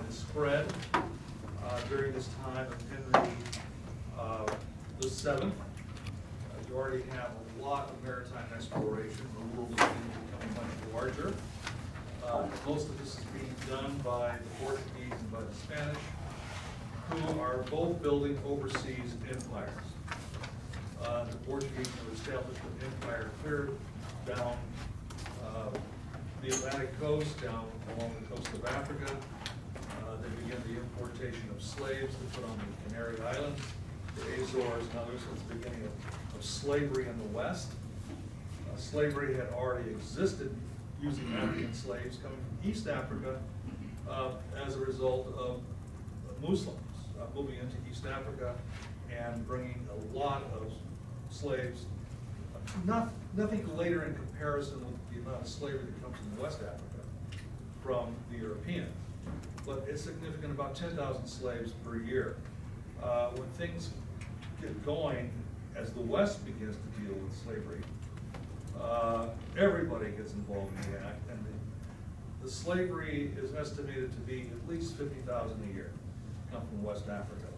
Spread during this time of Henry the Seventh. You already have a lot of maritime exploration. The world is becoming much larger. Most of this is being done by the Portuguese and by the Spanish, who are both building overseas empires. The Portuguese have established an empire clear down the Atlantic coast, down along the coast of Africa. They began the importation of slaves to put on the Canary Islands, the Azores, and others. It's the beginning of slavery in the West. Slavery had already existed using African slaves coming from East Africa as a result of Muslims moving into East Africa and bringing a lot of slaves. Nothing later in comparison with the amount of slavery that comes from West Africa from the Europeans. But it's significant, about 10,000 slaves per year. When things get going, as the West begins to deal with slavery, everybody gets involved in the act, and the slavery is estimated to be at least 50,000 a year come from West Africa,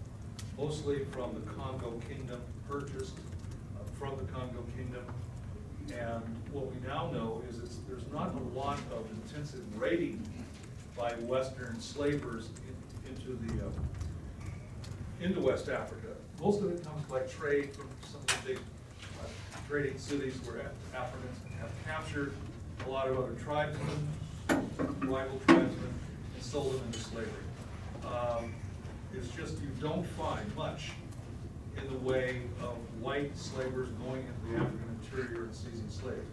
mostly from the Congo Kingdom, purchased from the Congo Kingdom. And what we now know is there's not a lot of intensive raiding by Western slavers into West Africa. Most of it comes by trade from some of the big trading cities where Africans have captured a lot of other tribesmen, rival tribesmen, and sold them into slavery. It's just you don't find much in the way of white slavers going into the African interior and seizing slaves.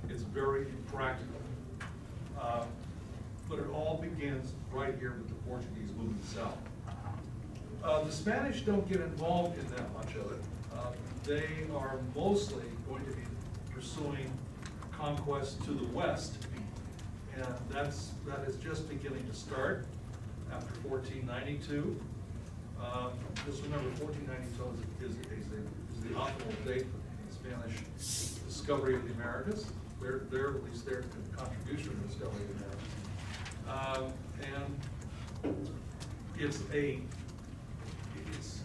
It's very impractical. But it all begins right here with the Portuguese moving south. The Spanish don't get involved in that much of it. They are mostly going to be pursuing conquest to the west, and that is just beginning to start after 1492. Just remember, 1492 is the optimal date for the Spanish discovery of the Americas. At least their contribution to the discovery of the Americas. And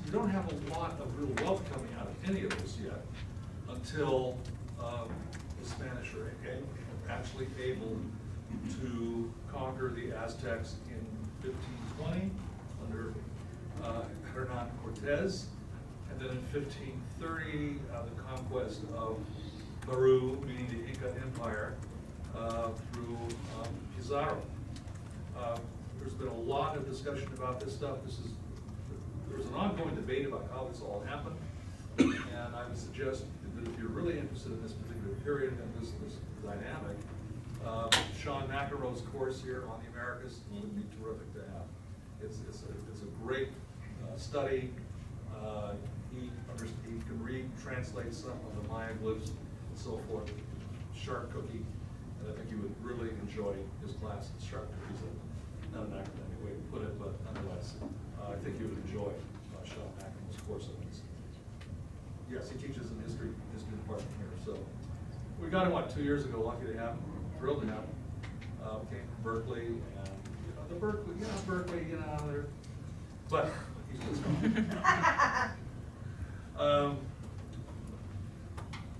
you don't have a lot of real wealth coming out of any of this yet until the Spanish are actually able to conquer the Aztecs in 1520 under Hernan Cortez, and then in 1530 the conquest of Peru, meaning the Inca Empire, through Pizarro. There's been a lot of discussion about this stuff. There's an ongoing debate about how this all happened, and I would suggest that if you're really interested in this particular period and this dynamic, Sean McEnroe's course here on the Americas would be terrific to have. It's a great study. He can read, translate some of the Mayan glyphs and so forth. Sharp cookie. And I think you would really enjoy his class. Sharp cookies, not an academic way to put it, but nonetheless, I think you would enjoy Sean McEnroe's course on this. Yes, he teaches in the history department here. So we got him, 2 years ago? Lucky to have him. Thrilled to have him. Came from Berkeley, and Berkeley, there. But he's just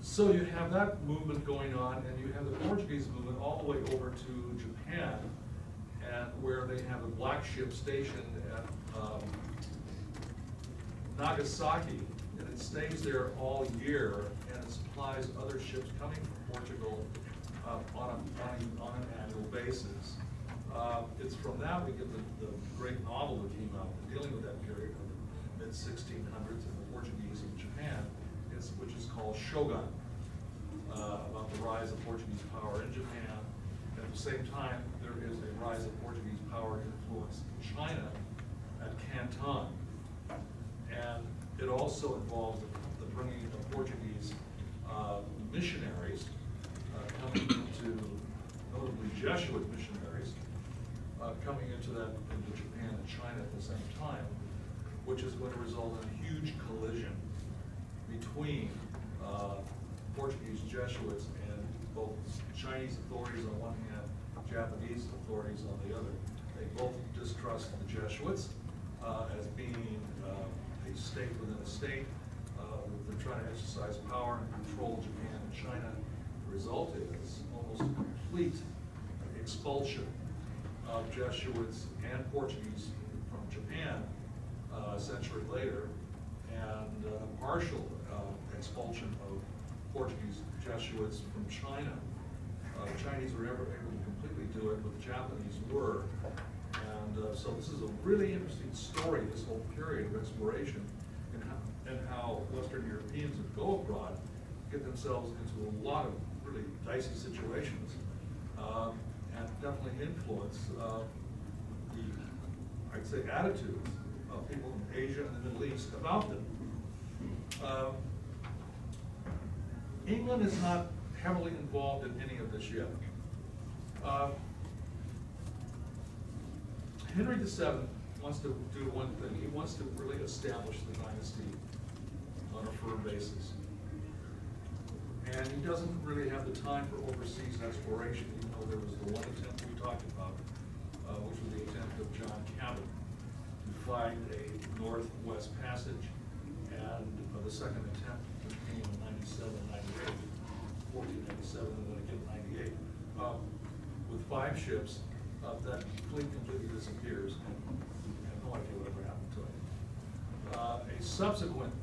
so you have that movement going on, and you have the Portuguese movement all the way over to Japan, and where they have a black ship stationed at Nagasaki, and it stays there all year, and it supplies other ships coming from Portugal on an annual basis. It's from that we get the great novel that came out dealing with that period of the mid-1600s in the Portuguese in Japan, which is called Shogun, about the rise of Portuguese power in Japan. At the same time, there is a rise of Portuguese power influence in China at Canton. And it also involves the bringing of Portuguese missionaries coming into, notably Jesuit missionaries, coming into Japan and China at the same time, which is going to result in a huge collision between Portuguese Jesuits and both Chinese authorities on one hand, Japanese authorities on the other. They both distrust the Jesuits as being a state within a state. They're trying to exercise power and control Japan and China. The result is almost a complete expulsion of Jesuits and Portuguese from Japan a century later, and partial expulsion of Portuguese Jesuits from China. The Chinese were never able to completely do it, but the Japanese were. And so this is a really interesting story, this whole period of exploration, and how Western Europeans would go abroad, get themselves into a lot of really dicey situations, and definitely influence the, I'd say, attitudes of people in Asia and the Middle East about them. England is not heavily involved in any of this yet. Henry VII wants to do one thing. He wants to really establish the dynasty on a firm basis. And he doesn't really have the time for overseas exploration, even though there was the one attempt we talked about, which was the attempt of John Cabot to find a northwest passage, and the second attempt came in 1497, and then again 98, with 5 ships. That fleet completely disappears, and we have no idea whatever happened to it. A subsequent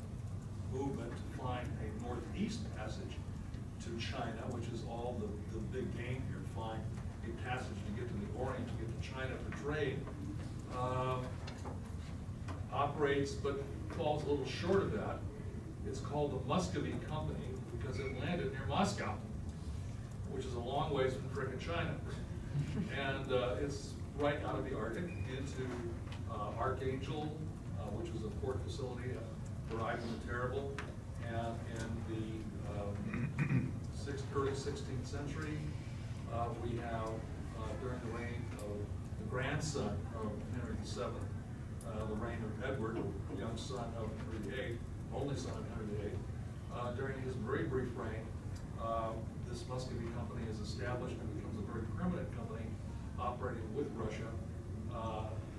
movement to find a northeast passage to China, which is all the big game here, find a passage to get to the Orient, to get to China for trade, operates but falls a little short of that. It's called the Muscovy Company because it landed near Moscow, which is a long ways from frickin' China. And it's right out of the Arctic into Archangel, which was a port facility for Ivan the Terrible. And in the early 16th century, we have, during the reign of the grandson of Henry VII, the reign of Edward, young son of Henry VIII, only son of Henry VIII, during his very brief reign, this Muscovy Company is established and becomes a very permanent company operating with Russia,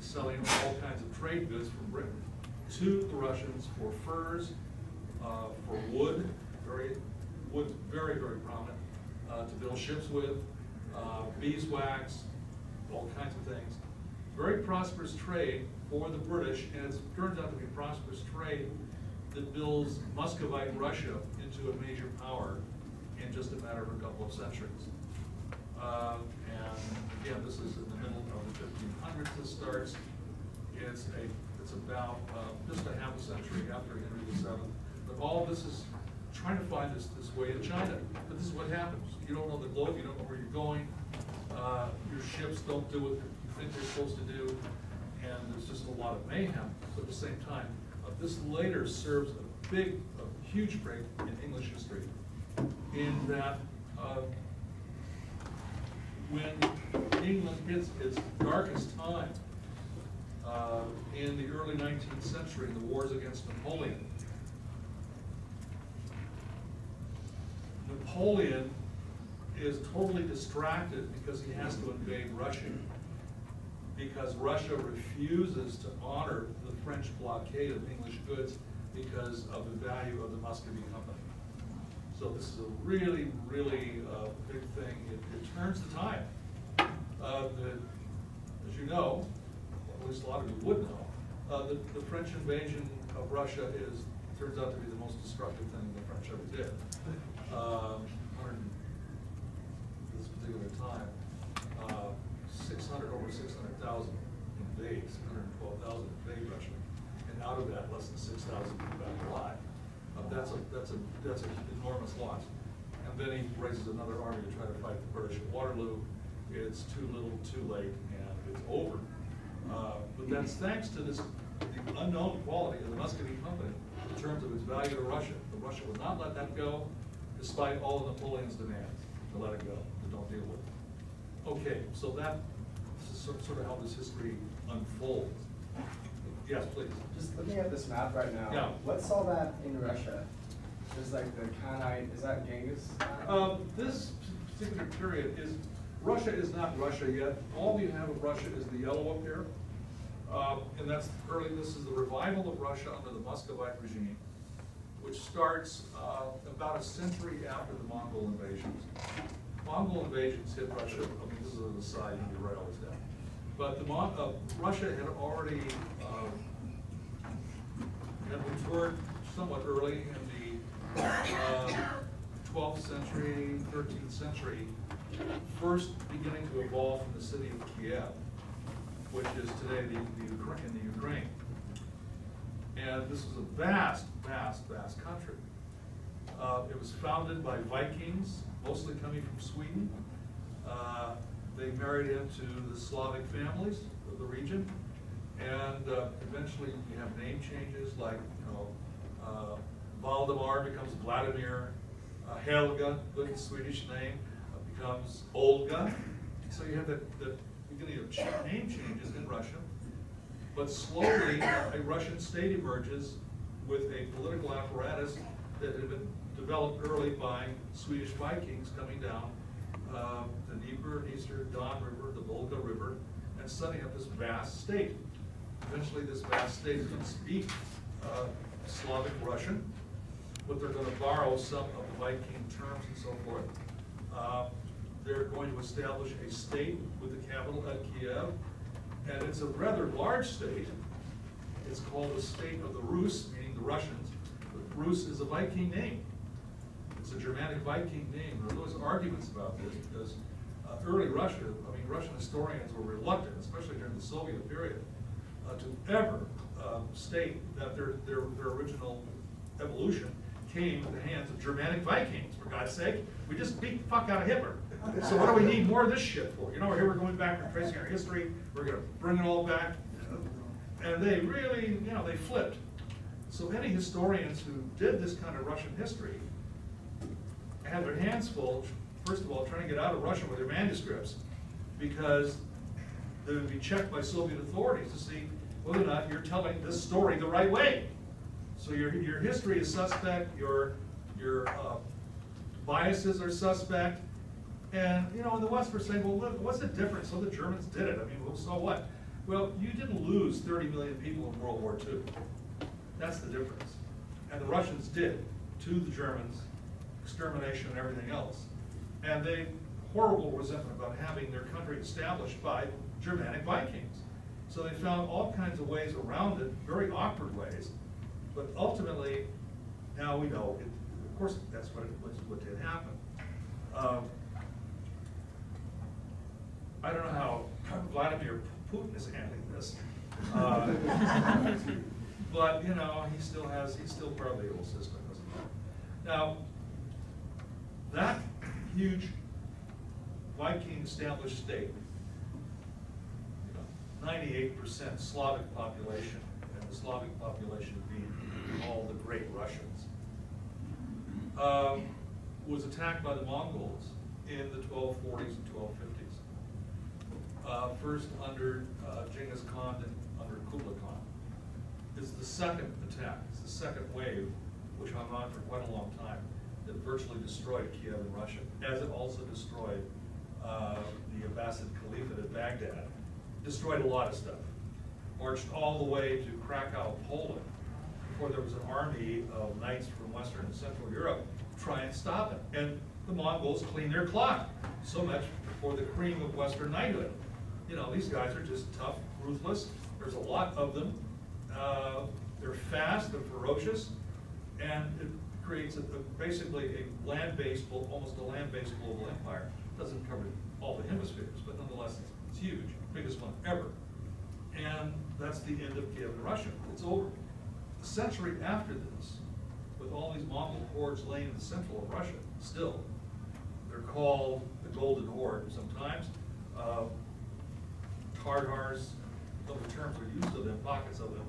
selling all kinds of trade goods from Britain to the Russians for furs, for wood, very, very prominent, to build ships with, beeswax, all kinds of things. Very prosperous trade for the British, and it turns out to be a prosperous trade that builds Muscovite Russia into a major power in just a matter of a couple of centuries. And again, this is in the middle of the 1500s. This starts. It's about just a half a century after Henry VII. But all this is trying to find this way to China. But this is what happens. You don't know the globe. You don't know where you're going. Your ships don't do what you think they're supposed to do, and there's just a lot of mayhem. But at the same time, this later serves a huge break in English history, in that when England hits its darkest time in the early 19th century, in the wars against Napoleon, Napoleon is totally distracted because he has to invade Russia, because Russia refuses to honor the French blockade of English goods because of the value of the Muscovy Company. So this is a really big thing. It turns the tide. As you know, at least a lot of you would know, the French invasion of Russia turns out to be the most destructive thing the French ever did. This particular time, over 600,000 out of that, less than 6,000 people back alive. That's an enormous loss. And then he raises another army to try to fight the British at Waterloo. It's too little, too late, and it's over. But that's thanks to the unknown quality of the Muscovy Company in terms of its value to Russia. But Russia would not let that go, despite all of Napoleon's demands to let it go, to don't deal with it. Okay, so that is sort of how this history unfolds. Yes, please. Just looking at this map right now, Yeah. what's all that in Russia? Just like the Khanate, is that Genghis? This particular period is, Russia is not Russia yet. All we have of Russia is the yellow up here. And that's early, this is the revival of Russia under the Muscovite regime, which starts about a century after the Mongol invasions. Mongol invasions hit Russia, I mean, this is an aside, you're right, always have. But Russia had already had matured somewhat early in the 12th century, 13th century, first beginning to evolve from the city of Kiev, which is today in the Ukraine. And this was a vast, vast, vast country. It was founded by Vikings, mostly coming from Sweden. They married into the Slavic families of the region, and eventually you have name changes like, Valdemar becomes Vladimir, Helga, good Swedish name, becomes Olga. So you have the beginning of name changes in Russia. But slowly, a Russian state emerges with a political apparatus that had been developed early by Swedish Vikings coming down the Dnieper, Dniester, Don River, the Volga River, and setting up this vast state. Eventually, this vast state is going to speak Slavic Russian, but they're going to borrow some of the Viking terms and so forth. They're going to establish a state with the capital at Kiev, and it's a rather large state. It's called the state of the Rus, meaning the Russians. But Rus is a Viking name. It's a Germanic Viking name. There are always arguments about this because early Russia, I mean, Russian historians were reluctant, especially during the Soviet period, to ever state that their original evolution came at the hands of Germanic Vikings, for God's sake. We just beat the fuck out of Hitler. So what do we need more of this shit for? You know, here we're going back and tracing our history, we're gonna bring it all back. And they really, they flipped. So any historians who did this kind of Russian history had their hands full, first of all, trying to get out of Russia with their manuscripts, because they would be checked by Soviet authorities to see whether or not you're telling this story the right way. So your history is suspect, your biases are suspect, and in the West we're saying, well, look, what's the difference? So the Germans did it. I mean, well, so what? Well, you didn't lose 30 million people in World War II. That's the difference. And the Russians did to the Germans, extermination and everything else. And they horrible resentment about having their country established by Germanic Vikings. So they found all kinds of ways around it, very awkward ways. But ultimately, now we know, of course, that's what did happen. I don't know how Vladimir Putin is handling this. But, he's still part of the old system, isn't he? Now, that huge Viking established state, 98% Slavic population, and the Slavic population being all the great Russians, was attacked by the Mongols in the 1240s and 1250s. First under Genghis Khan and under Kublai Khan. It's the second attack, it's the second wave, which hung on for quite a long time, that virtually destroyed Kiev and Russia, as it also destroyed the Abbasid Caliphate at Baghdad. Destroyed a lot of stuff. Marched all the way to Krakow, Poland, before there was an army of knights from Western and Central Europe to try and stop it. And the Mongols cleaned their clock. So much for the cream of Western knighthood. These guys are just tough, ruthless. There's a lot of them. They're fast, they're ferocious, and it creates basically a land-based, almost a land-based global empire. Doesn't cover all the hemispheres, but nonetheless, it's huge, biggest one ever. And that's the end of Kiev and Russia. It's over. century after this, with all these Mongol hordes laying in the central of Russia, still, they're called the Golden Horde sometimes. Tartars, other terms are used of them, pockets of them.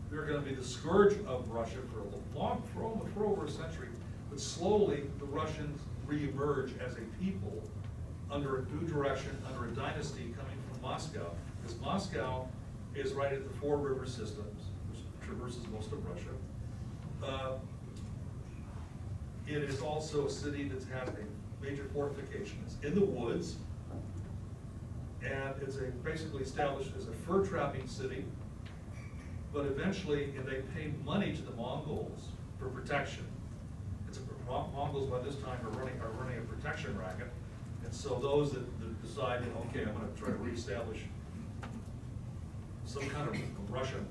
They're going to be the scourge of Russia for over a century, but slowly the Russians re-emerge as a people under a new direction, under a dynasty coming from Moscow, because Moscow is right at the four river systems, which traverses most of Russia. It is also a city that's had a major fortification. It's in the woods, and it's basically established as a fur trapping city. But eventually, and they pay money to the Mongols for protection. Mongols by this time are running a protection racket, and so those that decide, okay, I'm going to try to reestablish some kind of Russian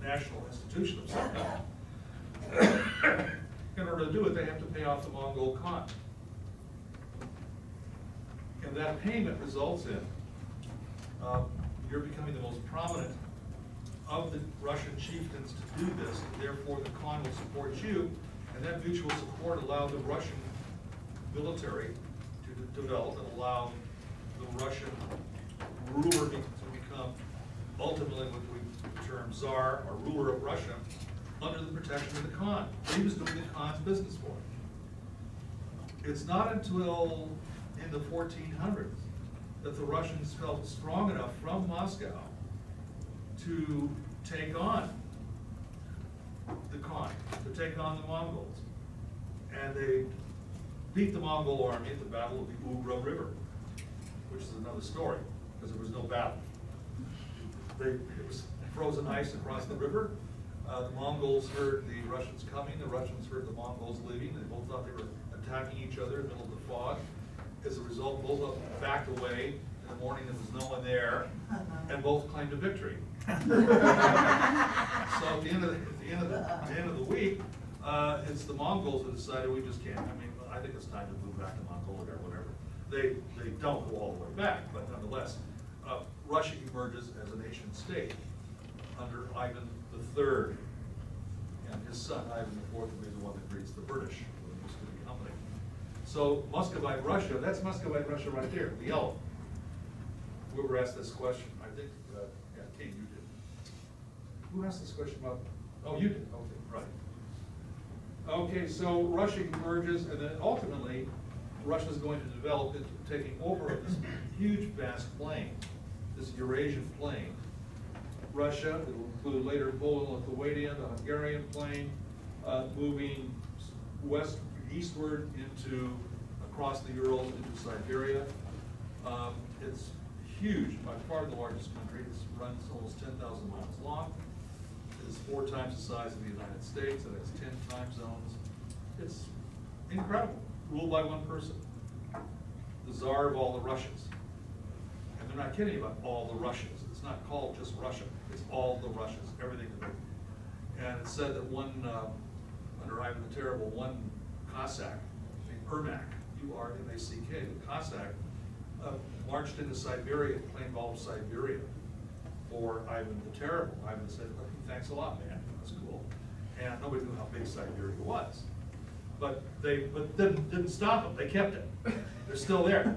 national institution of some kind. In order to do it, they have to pay off the Mongol Khan. And that payment results in you're becoming the most prominent of the Russian chieftains to do this, and therefore the Khan will support you, and that mutual support allowed the Russian military to develop and allow the Russian ruler to become ultimately what we term Tsar, or ruler of Russia, under the protection of the Khan. He was doing the Khan's business for him. It's not until in the 1400s that the Russians felt strong enough from Moscow to take on the Khan, to take on the Mongols. And they beat the Mongol army at the Battle of the Ugra River, which is another story, because there was no battle. It was frozen ice across the river. The Mongols heard the Russians coming, the Russians heard the Mongols leaving. They both thought they were attacking each other in the middle of the fog. As a result, both of them backed away. In the morning, there was no one there, and both claimed a victory. So at the end of the week, it's the Mongols who decided we just can't. I mean, I think it's time to move back to Mongolia or whatever. They don't go all the way back, but nonetheless, Russia emerges as a nation state under Ivan III, and his son Ivan IV will be the one that greets the British with the Muscovy Company. So Muscovite Russia, that's Muscovite Russia right there, the yellow. Whoever asked this question, I think, yeah, King, you did. Who asked this question about? Oh, you did. Okay, right. Okay, so Russia emerges, and then ultimately, Russia is going to develop into taking over this huge, vast plain, this Eurasian plain. Russia, it will include later Poland, Lithuania, the Hungarian plain, moving eastward across the Urals into Siberia. It's huge, by far the largest country. It runs almost 10,000 miles long. It is 4 times the size of the United States. It has 10 time zones. It's incredible. Ruled by one person, the Tsar of all the Russians. And they're not kidding about all the Russians. It's not called just Russia. It's all the Russians, everything of it. And it's said that under Ivan the Terrible, one Cossack, named Ermak, U-R-M-A-C-K, the Cossack, marched into Siberia and claimed all of Siberia for Ivan the Terrible. Ivan said, thanks a lot, man, that's cool. And nobody knew how big Siberia was. But didn't stop them, they kept it. They're still there. It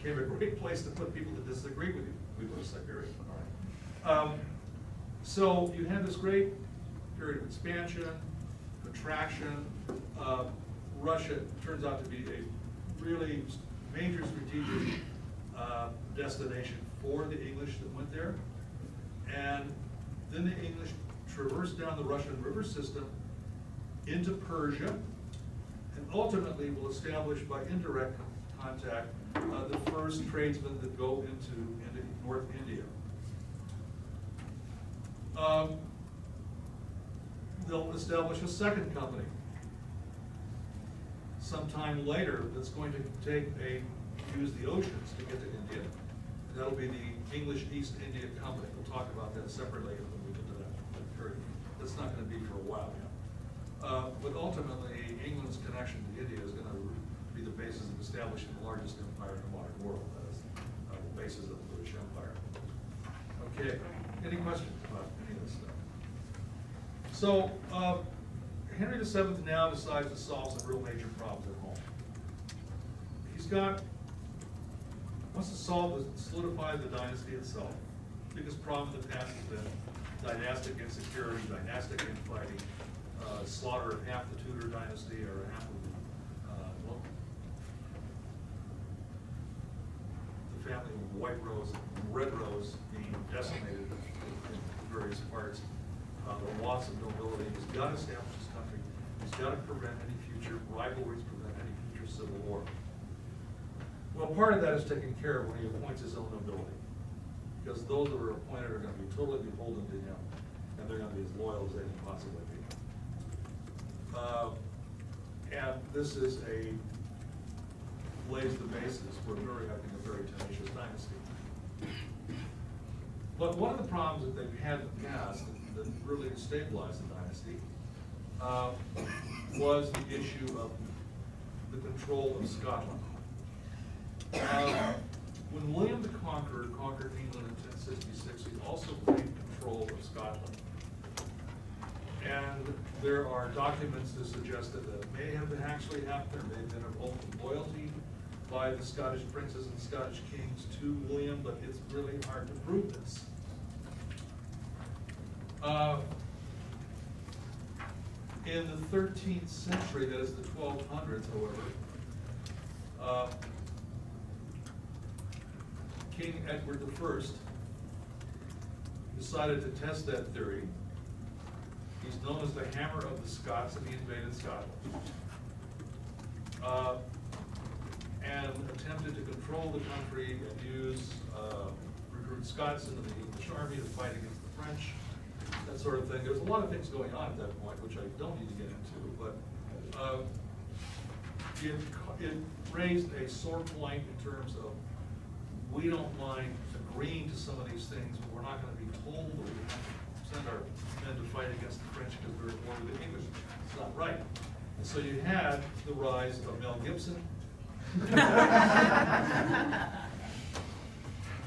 became a great place to put people that disagree with you. We go to Siberia. All right. So you have this great period of expansion, contraction. Russia turns out to be a really major strategic destination for the English that went there. And then the English traversed down the Russian river system into Persia, and ultimately will establish by indirect contact the first tradesmen that go into North India. They'll establish a second company sometime later that's going to use the oceans to get to India. And that'll be the English East India Company. We'll talk about that separately when we get to that period. That's not going to be for a while yet. But ultimately, England's connection to India is going to be the basis of establishing the largest empire in the modern world. That is the basis of the British Empire. Okay, any questions about any of this stuff? So, Henry VII now decides to solve some real major problems at home. Wants to solidify the dynasty itself. Biggest problem in the past has been dynastic insecurity, dynastic infighting, slaughter of half the Tudor dynasty or half of the family of White Rose, Red Rose being decimated in various parts. The loss of nobility. He's got to establish his country. He's got to prevent any future rivalries, prevent any future civil war. Well, part of that is taken care of when he appoints his own nobility, because those that are appointed are going to be totally beholden to him, and they're going to be as loyal as they can possibly be. And this lays the basis for having a very tenacious dynasty. But one of the problems that they've had in the past that really stabilized the dynasty was the issue of the control of Scotland. When William the Conqueror conquered England in 1066, he also gained control of Scotland. And there are documents that suggest that it may have actually happened. There may have been an open loyalty by the Scottish princes and Scottish kings to William, but it's really hard to prove this. In the 13th century, that is the 1200s, however, King Edward I decided to test that theory. He's known as the Hammer of the Scots, and he invaded Scotland. And attempted to control the country and recruit Scots into the English army to fight against the French, that sort of thing. There was a lot of things going on at that point, which I don't need to get into, but it raised a sore point in terms of, we don't mind agreeing to some of these things, but we're not going to be told that we have to send our men to fight against the French because we're at war with the English. It's not right. And so you had the rise of Mel Gibson,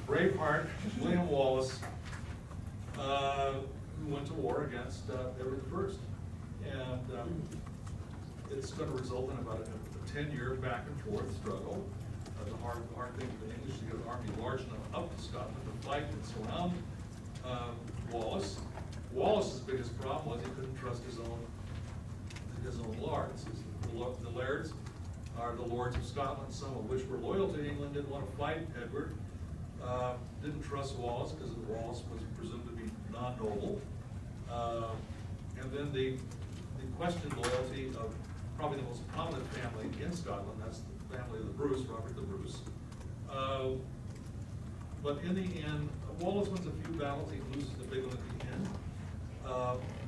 Braveheart, William Wallace, who went to war against Edward I. And it's going to result in about a 10-year back and forth struggle. The hard thing for the English to get an army large enough up to Scotland to fight and surround Wallace. Wallace's biggest problem was he couldn't trust his own lords. The lairds are the lords of Scotland, some of which were loyal to England, didn't want to fight Edward, didn't trust Wallace because Wallace was presumed to be non-noble. And then the questioned loyalty of probably the most prominent family in Scotland, that's the family of the Bruce, Robert the Bruce. But in the end, Wallace wins a few battles, he loses the big one at the end.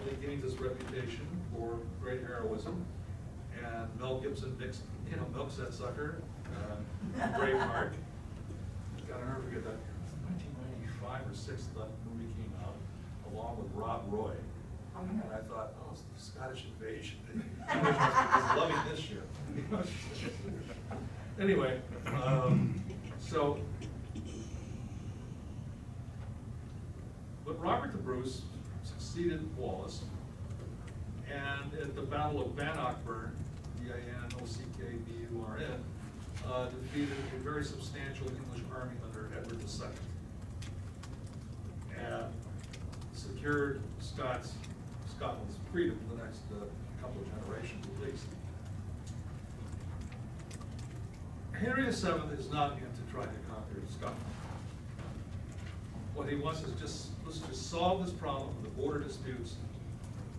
He gains his reputation for great heroism, and Mel Gibson milks that sucker. Braveheart. Gotta never forget that. 1995 or 6 that movie came out, along with Rob Roy. And I thought, oh, it's the Scottish invasion. I was loving this shit. Anyway, but Robert the Bruce succeeded Wallace, and at the Battle of Bannockburn, Bannockburn, defeated a very substantial English army under Edward II, and secured Scotland's freedom for the next couple of generations at least. Henry VII is not into trying to conquer Scotland. What he wants is let's just solve this problem of the border disputes.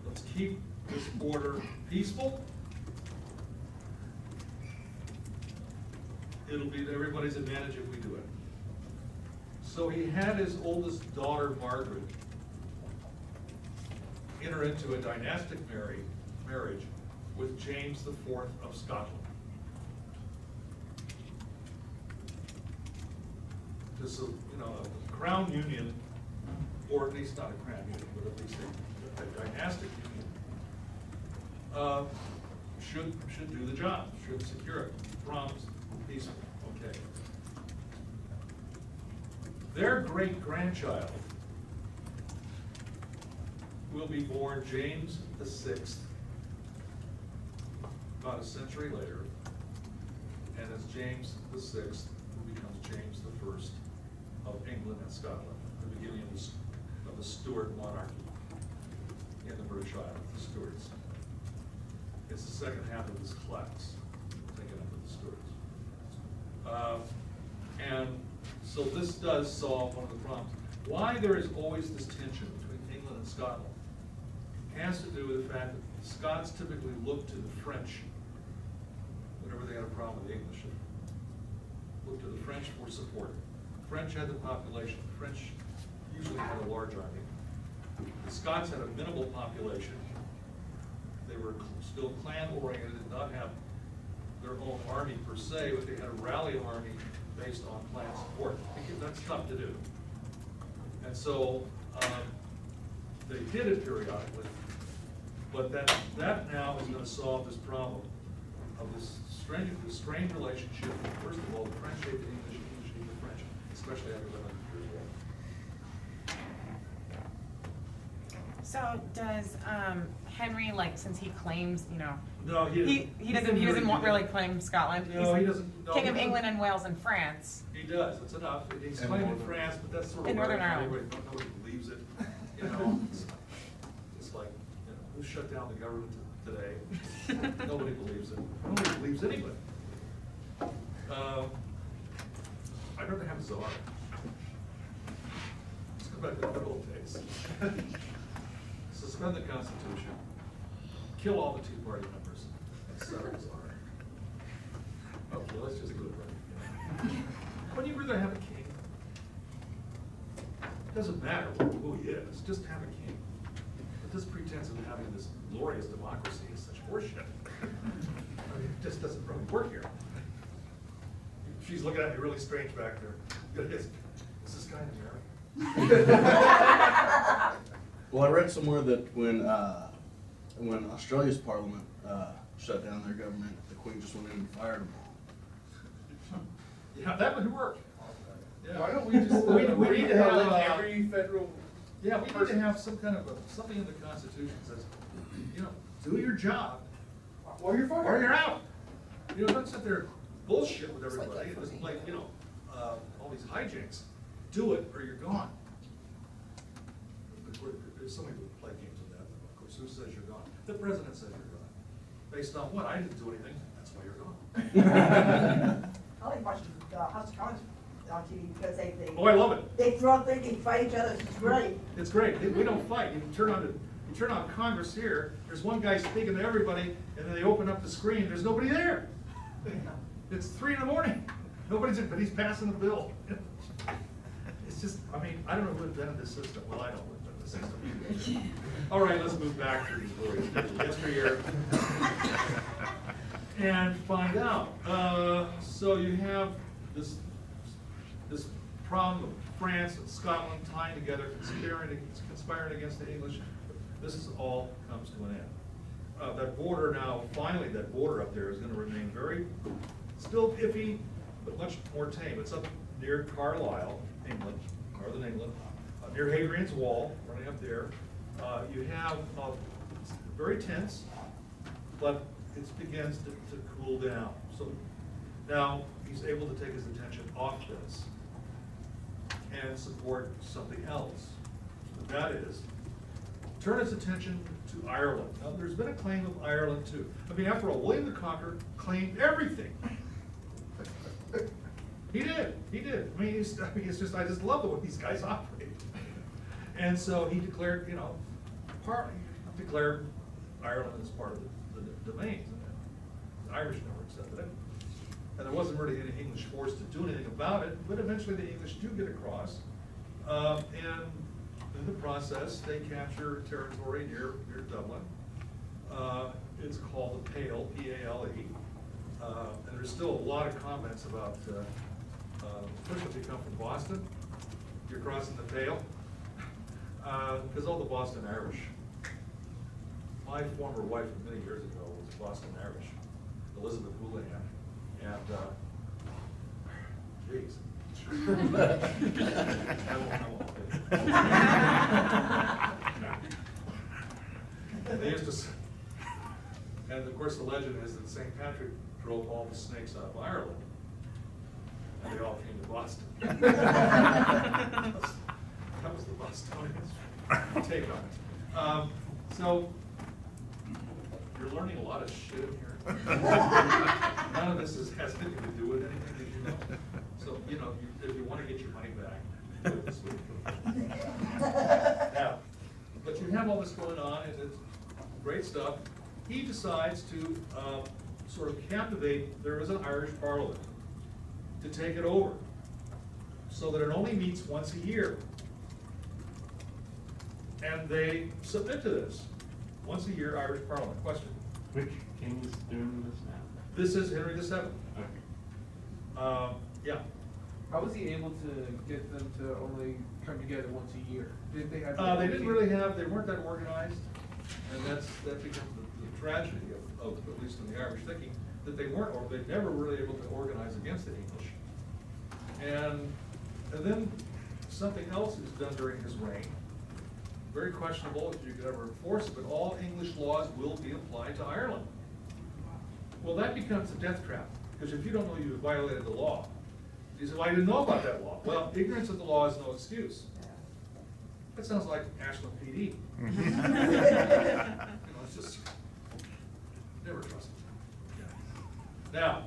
Let's keep this border peaceful. It'll be to everybody's advantage if we do it. So he had his oldest daughter, Margaret, enter into a dynastic marriage with James IV of Scotland. This is, a crown union, or at least not a crown union, but at least a dynastic union, should do the job, should secure it. Promise, peaceful, okay. Their great-grandchild will be born James the Sixth, about a century later, and as James the Sixth, who becomes James the First of England and Scotland, the beginning of the Stuart monarchy in the British Isles, the Stuarts. It's the second half of this class, taken up with the Stuarts. And so this does solve one of the problems. Why there is always this tension between England and Scotland has to do with the fact that the Scots typically look to the French whenever they had a problem with the English. Look to the French for support. The French had the population. The French usually had a large army. The Scots had a minimal population. They were still clan-oriented, did not have their own army per se, but they had a rally army based on clan support. That's tough to do. And so they did it periodically, but that now is going to solve this problem of this strained relationship. First of all, the French hate the English, English hate the French, especially after the 100 Years' War. So does Henry, like, since he claims, you know, No, he doesn't really claim Scotland. No, He's he doesn't. No, King he of doesn't. England and Wales and France. He does. That's enough. He's And claiming Northern- France, but that's sort of In Northern rare. Ireland. Nobody believes it. You know, it's like, you know, who shut down the government today? Nobody believes it. Nobody believes anybody. I'd rather have a czar. Let's go back to the good old days. Suspend the Constitution, kill all the Tea Party members, and set up a czar. Okay, let's just do it right. Wouldn't you rather have a king? Doesn't matter who he is, just have a king. But this pretense of having this glorious democracy is such horseshit. I mean, it just doesn't really work here. She's looking at me really strange back there. Is this guy in America? Well, I read somewhere that when Australia's parliament shut down their government, the Queen just went in and fired them all. Yeah, that would work. Yeah. Why don't we just, We need to have, every federal. yeah, we need to have some kind of something in the Constitution that says, you know, do your job Well, you're fine. or you're out. You know, don't sit there and bullshit with everybody. It's like, you know, all these hijinks. Do it or you're gone. There's so many play games with that. Of course, who says you're gone? The president says you're gone. Based on what? I didn't do anything. That's why you're gone. I like watching House of Commons on TV because they Oh, I love it. they throw things, they fight each other. It's great. It's great. We don't fight. You turn on Congress here, there's one guy speaking to everybody, and then they open up the screen, there's nobody there. It's 3 in the morning. Nobody's in, but he's passing the bill. It's just, I mean, I don't know who invented this system. Well, I don't invent the system. All right, let's move back to these glorious days of yesteryear and find out. So you have this problem of France and Scotland tying together, conspiring against the English. This is all comes to an end. That border now, finally, that border up there is going to remain still iffy, but much more tame. It's up near Carlisle, England, northern England, near Hadrian's Wall, running up there. You have it's very tense, but it begins to cool down. So now he's able to take his attention off this and support something else. That is, turn his attention to Ireland. Now, there's been a claim of Ireland too. I mean, after all, William the Conqueror claimed everything. He did. I mean, it's just, I just love the way these guys operate. And so he declared, you know, declared Ireland as part of the domains. The Irish never accepted it. And there wasn't really any English force to do anything about it, but eventually the English do get across. And in the process, they capture territory near Dublin. It's called the Pale, P-A-L-E. And there's still a lot of comments about, especially if you come from Boston, you're crossing the Pale. Because all the Boston Irish. My former wife many years ago was Boston Irish, Elizabeth Houlihan. And, geez, They used to, and of course, the legend is that St. Patrick drove all the snakes out of Ireland, and they all came to Boston. That was the Bostonians' take on it. So, you're learning a lot of shit in here. None of this has anything to do with anything that you know. So, if you want to get your money back, do it this week. Now, but you have all this going on, and it's great stuff. He decides to sort of captivate, there is an Irish Parliament, to take it over, so that it only meets once a year. And they submit to this. Once a year, Irish Parliament. Question? Which king is doing this now? This is Henry VII. Okay. Yeah. How was he able to get them to only come together once a year? Did they have? They didn't really have, they weren't that organized, and that becomes the tragedy of, at least in the Irish thinking, that they weren't, or they never really able to organize against the English. And then something else is done during his reign, very questionable if you could ever enforce it, but all English laws will be applied to Ireland. Well, that becomes a death trap, because if you don't know you violated the law, you say, well, I didn't know about that law. Well, ignorance of the law is no excuse. That sounds like Ashland PD. It's just, never trust them. Now,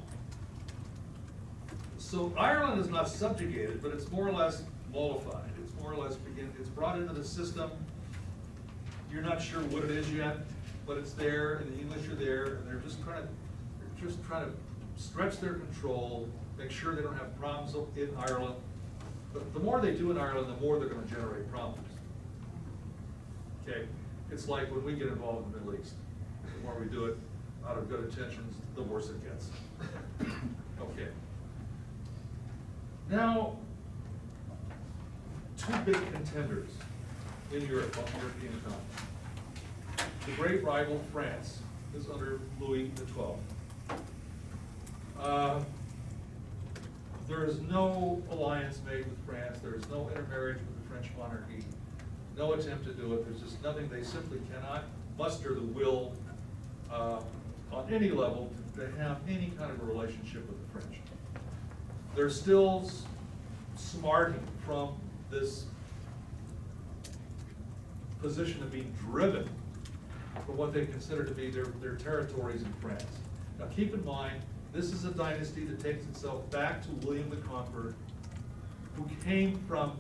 so Ireland is not subjugated, but it's more or less mollified. It's more or less it's brought into the system. You're not sure what it is yet, but it's there, and the English are there, and they're just trying to stretch their control, make sure they don't have problems in Ireland. But the more they do in Ireland, the more they're going to generate problems. Okay, it's like when we get involved in the Middle East. The more we do it out of good intentions, the worse it gets. Okay. Now, two big contenders in Europe, on the European economy. The great rival France is under Louis XII. There is no alliance made with France. There is no intermarriage with the French monarchy. No attempt to do it. There's just nothing. They simply cannot muster the will on any level to have any kind of a relationship with the French. They're still smarting from this position of being driven for what they consider to be their territories in France. Now keep in mind, this is a dynasty that takes itself back to William the Conqueror, who came from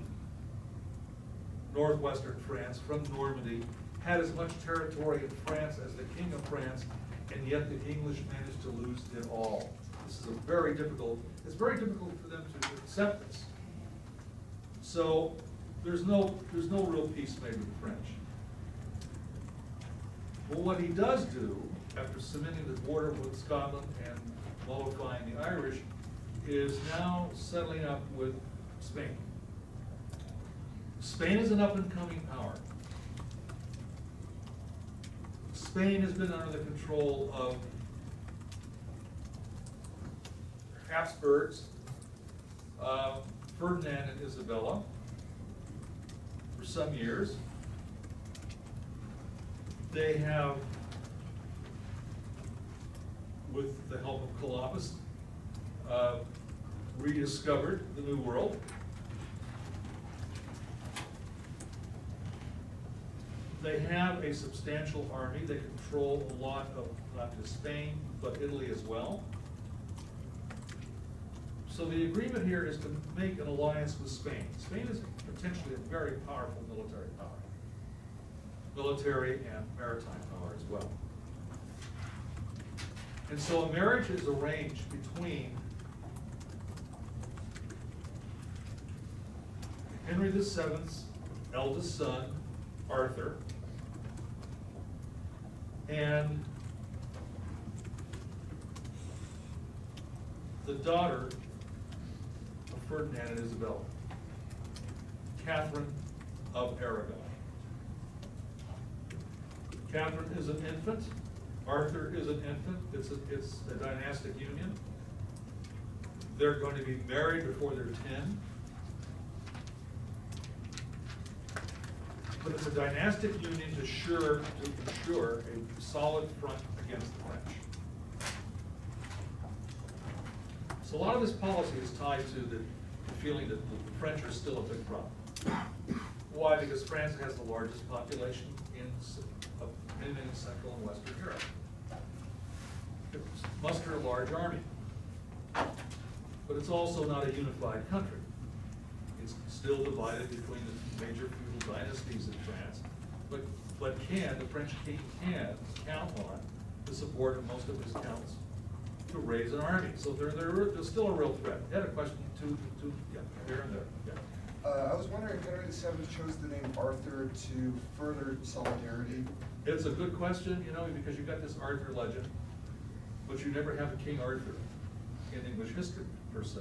northwestern France, from Normandy, had as much territory in France as the King of France, and yet the English managed to lose it all. This is it's very difficult for them to accept this. So there's no real peace made with the French. Well, what he does do, after cementing the border with Scotland and mollifying the Irish, is now settling up with Spain. Spain is an up-and-coming power. Spain has been under the control of Habsburgs, Ferdinand and Isabella, for some years. They have, with the help of Columbus, rediscovered the New World. They have a substantial army. They control a lot of not just Spain, but Italy as well. So the agreement here is to make an alliance with Spain. Spain is potentially a very powerful military power. Military and maritime power as well. And so a marriage is arranged between Henry VII's eldest son, Arthur, and the daughter of Ferdinand and Isabella, Catherine of Aragon. Catherine is an infant. Arthur is an infant. It's a dynastic union. they're going to be married before they're 10. But it's a dynastic union to ensure a solid front against the French. So a lot of this policy is tied to the feeling that the French are still a big problem. Why? Because France has the largest population in Central and Western Europe. It muster a large army. But it's also not a unified country. It's still divided between the major feudal dynasties in France, but the French king can count on the support of most of his counts to raise an army. So they're still a real threat. You had a question yeah, here and there, yeah. I was wondering if Henry VII chose the name Arthur to further solidarity. It's a good question, you know, because you got this Arthur legend, but you never have a King Arthur in English history, per se.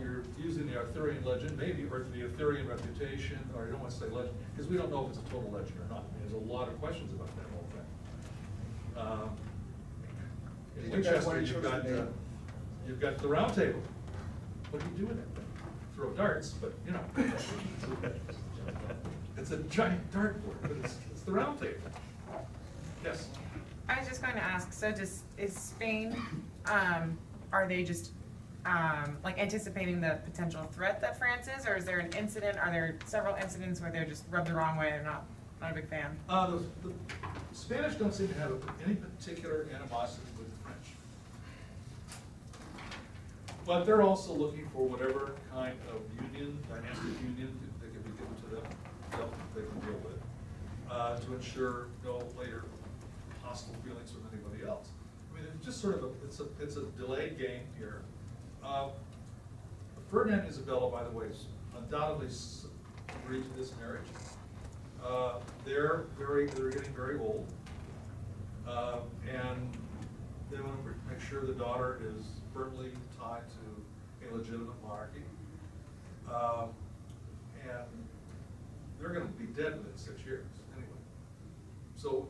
You're using the Arthurian legend, maybe, or the Arthurian reputation, or I don't want to say legend, because we don't know if it's a total legend or not. There's a lot of questions about that whole thing. Do In you think that's why Winchester, he chose the name? you've got the Round Table. What do you do with that thing? Throw darts, but, you know. It's a giant dartboard, but it's the Round Table. Yes? I was just going to ask, so is Spain, are they just, like anticipating the potential threat that France is, or is there an incident, are there several incidents where they're just rubbed the wrong way and not a big fan? The Spanish don't seem to have any particular animosity with the French. But they're also looking for whatever kind of union, dynastic union that can be given to them, that they can deal with, to ensure no later hostile feelings from anybody else. I mean, it's just sort of it's a delayed game here. Ferdinand and Isabella, by the way, undoubtedly agreed to this marriage. They're getting very old, and they want to make sure the daughter is firmly tied to a legitimate monarchy, and they're going to be dead within 6 years anyway. So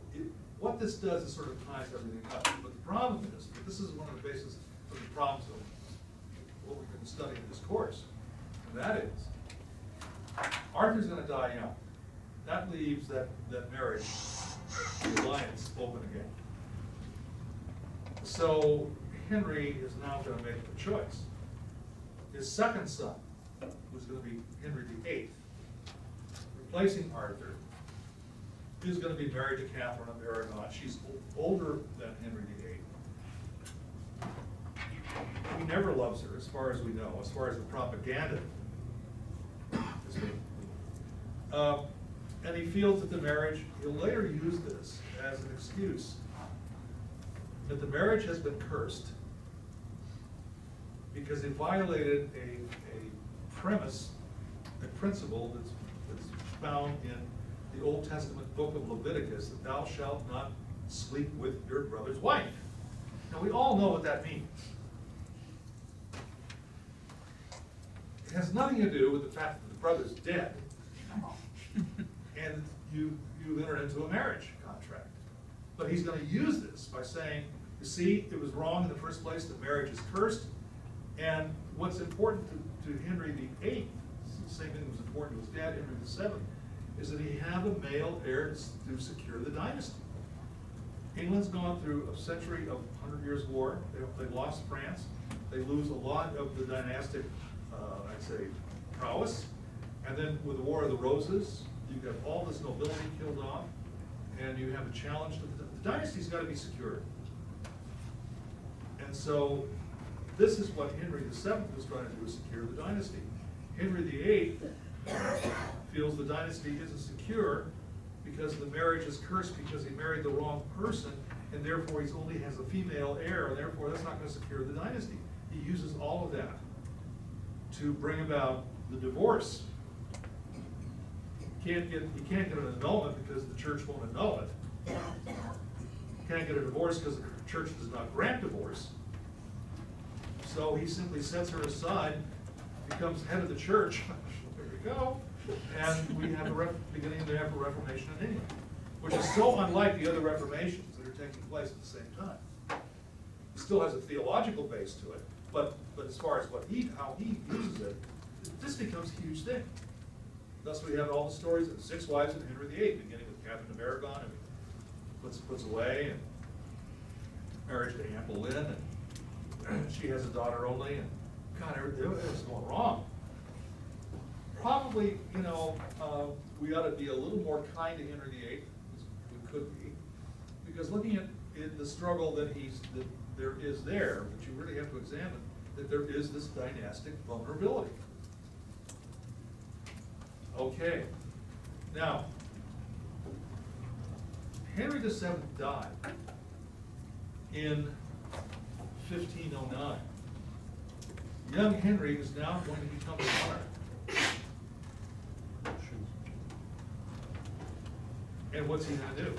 what this does is sort of ties everything up. But the problem is that this is one of the bases of the problems of what we've been studying in this course, and that is Arthur's going to die young. That leaves that marriage, the alliance, open again. So Henry is now going to make a choice. His second son, who's going to be Henry VIII, replacing Arthur, is going to be married to Catherine of Aragon. She's older than Henry VIII. He never loves her, as far as we know, as far as the propaganda is being. And he feels that the marriage, he'll later use this as an excuse, that the marriage has been cursed because it violated a premise, a principle that's found in the Old Testament book of Leviticus, that thou shalt not sleep with your brother's wife. Now, we all know what that means. It has nothing to do with the fact that the brother's dead and you enter into a marriage contract. But he's going to use this by saying, you see, it was wrong in the first place, the marriage is cursed, and what's important to Henry VIII, the same thing that was important to his dad, Henry VII, is that he have a male heir to secure the dynasty. England's gone through a century of 100 Years' War. They lost France. They lose a lot of the dynastic, I'd say, prowess. And then with the War of the Roses, you got all this nobility killed off, and you have a challenge to the dynasty's got to be secured. And so this is what Henry VII was trying to do, is secure the dynasty. Henry VIII feels the dynasty isn't secure because the marriage is cursed because he married the wrong person, and therefore he only has a female heir, and therefore that's not going to secure the dynasty. He uses all of that to bring about the divorce. He can't get an annulment because the church won't annul it. He can't get a divorce because the church does not grant divorce. So he simply sets her aside, becomes head of the church. There we go. And we have a beginning of the Reformation in England, which is so unlike the other Reformations that are taking place at the same time. still has a theological base to it, but as far as how he uses it, this becomes a huge thing. Thus we have all the stories of the 6 wives of Henry VIII, beginning with Catherine of Aragon, and puts away, and marriage to Anne Boleyn, and she has a daughter only, and God, everything was going wrong. Probably, you know, we ought to be a little more kind to Henry VIII, as we could be, because looking at the struggle that there is there, but you really have to examine that there is this dynastic vulnerability. Okay, now, Henry VII died in 1509. Young Henry is now going to become a monarch. And what's he gonna do?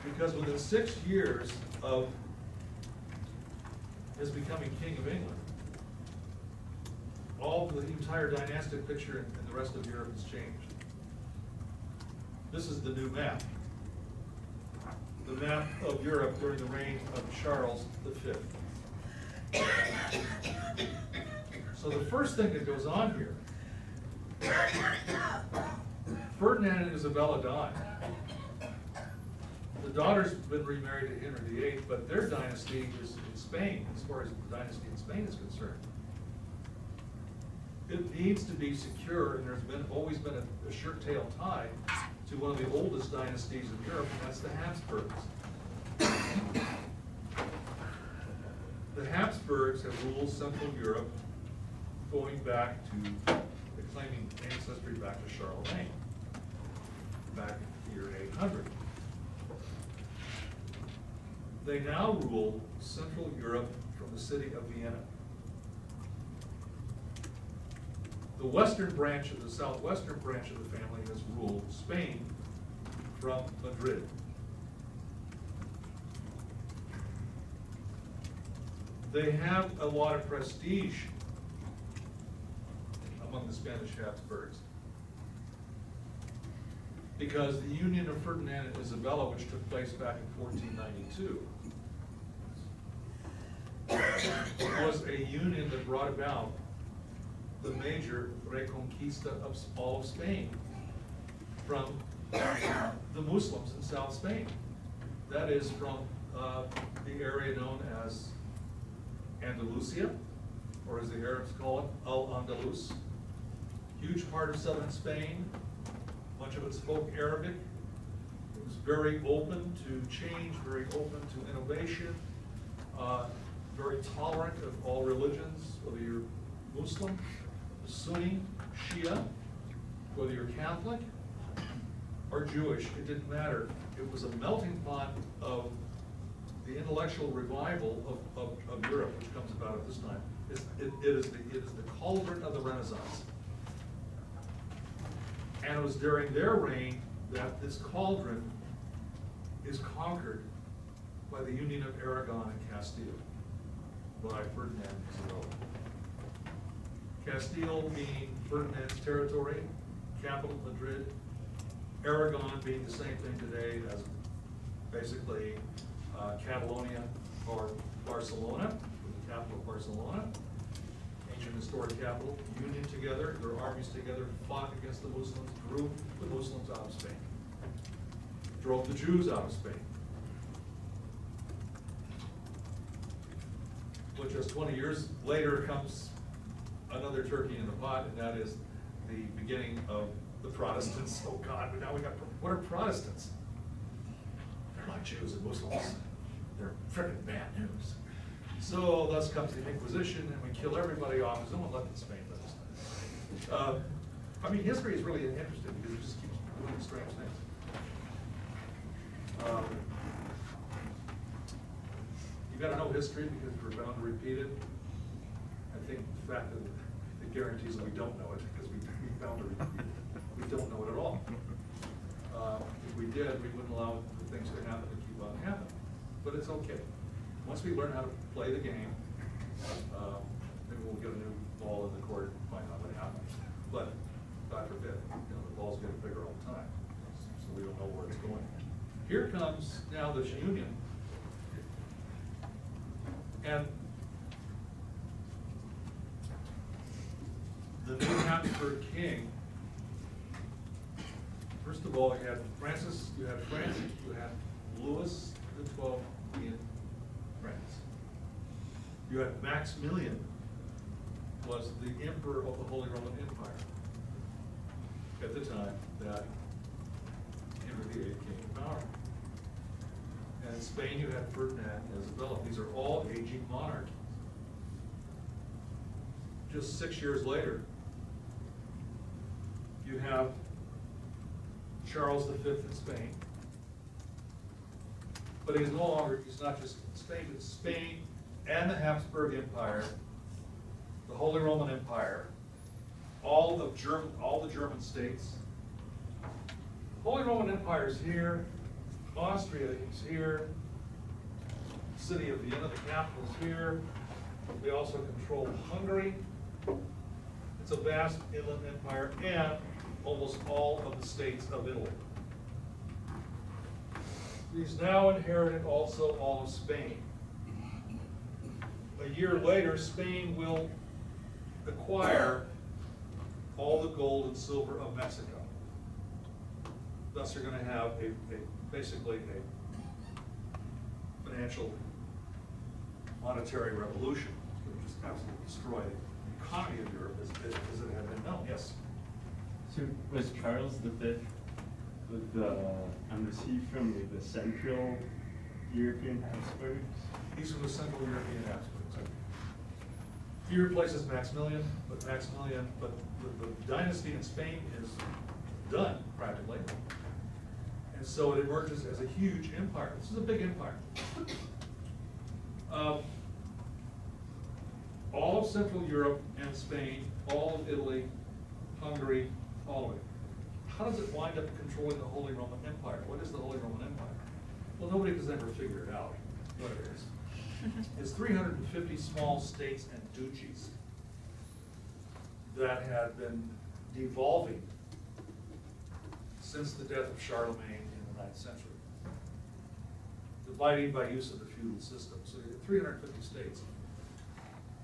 Because within 6 years of his becoming king of England, the entire dynastic picture in the rest of Europe has changed. This is the new map. The map of Europe during the reign of Charles V. So the first thing that goes on here, Ferdinand and Isabella die. The daughter's been remarried to Henry VIII, but their dynasty is in Spain, as far as the dynasty in Spain is concerned. It needs to be secure, and there's always been a shirt-tail tie to one of the oldest dynasties in Europe, and that's the Habsburgs. The Habsburgs have ruled Central Europe going back to, claiming ancestry back to Charlemagne, back in the year 800. They now rule Central Europe from the city of Vienna. The western branch of the southwestern branch of the family has ruled Spain from Madrid. They have a lot of prestige among the Spanish Habsburgs, because the union of Ferdinand and Isabella, which took place back in 1492, was a union that brought about the major reconquista of all of Spain from the Muslims in South Spain. That is from the area known as Andalusia, or as the Arabs call it, Al-Andalus. Huge part of southern Spain. Much of it spoke Arabic. It was very open to change, very open to innovation, very tolerant of all religions, whether you're Muslim, Sunni, Shia, whether you're Catholic or Jewish, it didn't matter. It was a melting pot of the intellectual revival of Europe, which comes about at this time. It is the cauldron of the Renaissance. And it was during their reign that this cauldron is conquered by the Union of Aragon and Castile, by Ferdinand and Isabella. Castile being Ferdinand's territory, capital Madrid, Aragon being the same thing today as basically Catalonia or Barcelona, the capital of Barcelona, ancient historic capital, union together, their armies together, fought against the Muslims, drove the Muslims out of Spain, drove the Jews out of Spain. But just 20 years later comes another turkey in the pot, and that is the beginning of the Protestants. Oh God, but now we got, what are Protestants? They're like Jews and Muslims. They're frickin' bad news. So thus comes the Inquisition, and we kill everybody off, because no one left in Spain lives. I mean, history is really interesting, because it just keeps doing strange things. You gotta know history, because we're bound to repeat it. I think the fact that it guarantees that we don't know it, because we're bound to repeat it. We don't know it at all. If we did, we wouldn't allow the things to happen to keep on happening. But it's okay. Once we learn how to play the game, maybe we'll get a new ball in the court and find out what happens. But God forbid, the ball's getting bigger all the time, so we don't know where it's going. Here comes now this union And the new Habsburg king, first of all, you had Francis, you had Louis XII in France. You had Maximilian, was the emperor of the Holy Roman Empire at the time that Henry VIII came to power. And in Spain, you had Ferdinand and Isabella. These are all aging monarchies. Just 6 years later, you have Charles V in Spain. But he's no longer, he's not just Spain, it's Spain and the Habsburg Empire, the Holy Roman Empire, all the German states. Holy Roman Empire is here, Austria is here, city of Vienna, the capital is here. They also control Hungary. It's a vast inland empire and almost all of the states of Italy. He's now inherited also all of Spain. A year later, Spain will acquire all the gold and silver of Mexico. Thus, they're going to have basically a financial monetary revolution that will just absolutely destroy the economy of Europe as it had been known. Yes? So was Charles V with the embassy from the Central European Habsburgs? He's from the Central European Habsburgs. He replaces Maximilian, but the dynasty in Spain is done practically. And so it emerges as a huge empire. This is a big empire. All of Central Europe and Spain, all of Italy, Hungary, all of it. How does it wind up controlling the Holy Roman Empire? What is the Holy Roman Empire? Well, nobody has ever figured out what it is. It's 350 small states and duchies that had been devolving since the death of Charlemagne in the 9th century, dividing by use of the feudal system. So you have 350 states.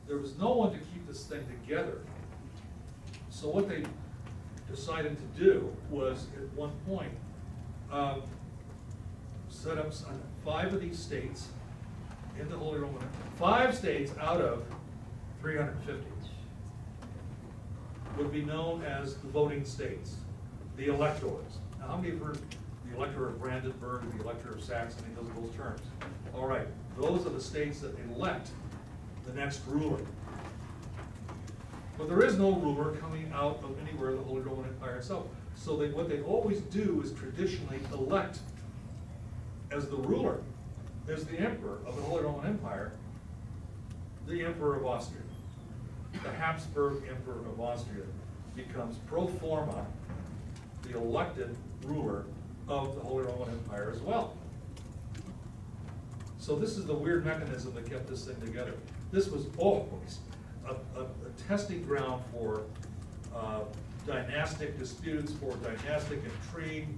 There was no one to keep this thing together. So what they decided to do was, at one point, set up 5 of these states in the Holy Roman Empire. 5 states out of 350 would be known as the voting states, the electors. Now, how many have heard the elector of Brandenburg, the elector of Saxony, those terms? All right, those are the states that elect the next ruler. But there is no ruler coming out of anywhere in the Holy Roman Empire itself. So what they always do is traditionally elect as the ruler, as the emperor of the Holy Roman Empire, the Emperor of Austria. The Habsburg Emperor of Austria becomes pro forma the elected ruler of the Holy Roman Empire as well. So this is the weird mechanism that kept this thing together. This was always a testing ground for dynastic disputes, for dynastic intrigue.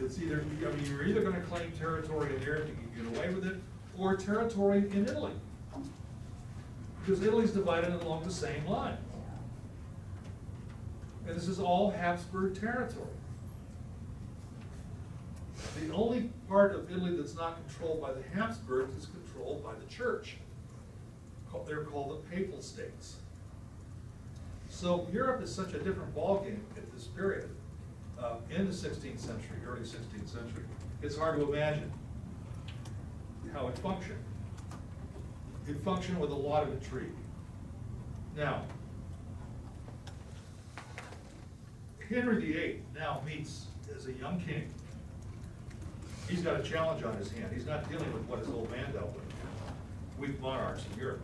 It's either, you're either going to claim territory in Europe and get away with it, or territory in Italy. Because Italy's divided along the same line. And this is all Habsburg territory. The only part of Italy that's not controlled by the Habsburgs is controlled by the church. They're called the Papal States. So Europe is such a different ballgame at this period, in the 16th century, early 16th century. It's hard to imagine how it functioned. It functioned with a lot of intrigue. Now, Henry VIII now meets as a young king. He's got a challenge on his hand. He's not dealing with what his old man dealt with, weak monarchs in Europe.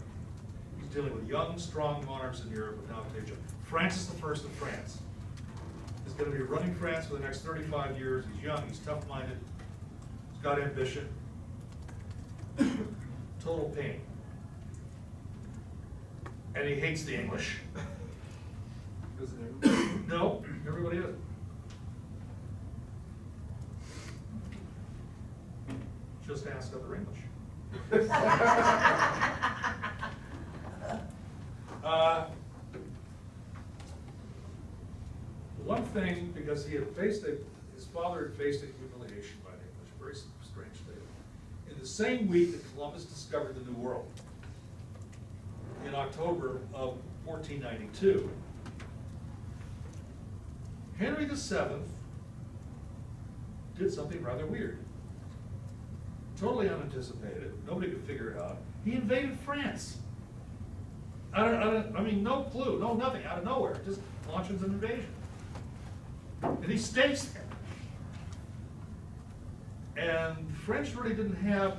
He's dealing with young, strong monarchs in Europe with now potential. Francis I of France is going to be running France for the next 35 years. He's young, he's tough-minded, he's got ambition. Total pain. And he hates the English. No, everybody is. Just ask other English. because his father had faced a humiliation by the English, a very strange thing. In the same week that Columbus discovered the New World, in October of 1492, Henry VII did something rather weird. Totally unanticipated, nobody could figure it out. He invaded France. I mean, no clue, no nothing, out of nowhere, just launches an invasion. And he stays there. And the French really didn't have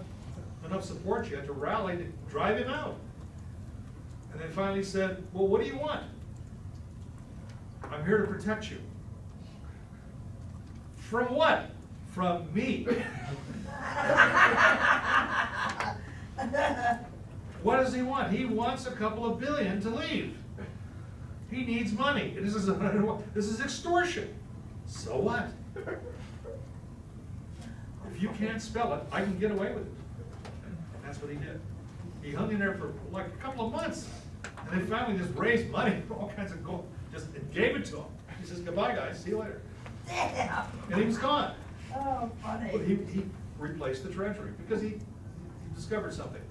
enough support yet to rally to drive him out. And they finally said, well, what do you want? I'm here to protect you. From what? From me. What does he want? He wants a couple of billion to leave. He needs money. This is extortion. So what? If you can't spell it, I can get away with it. And that's what he did. He hung in there for like a couple of months. And they finally just raised money for all kinds of gold, just gave it to him. He says, goodbye guys, see you later. Damn. And he was gone. Oh, funny. But he replaced the treasury because he discovered something.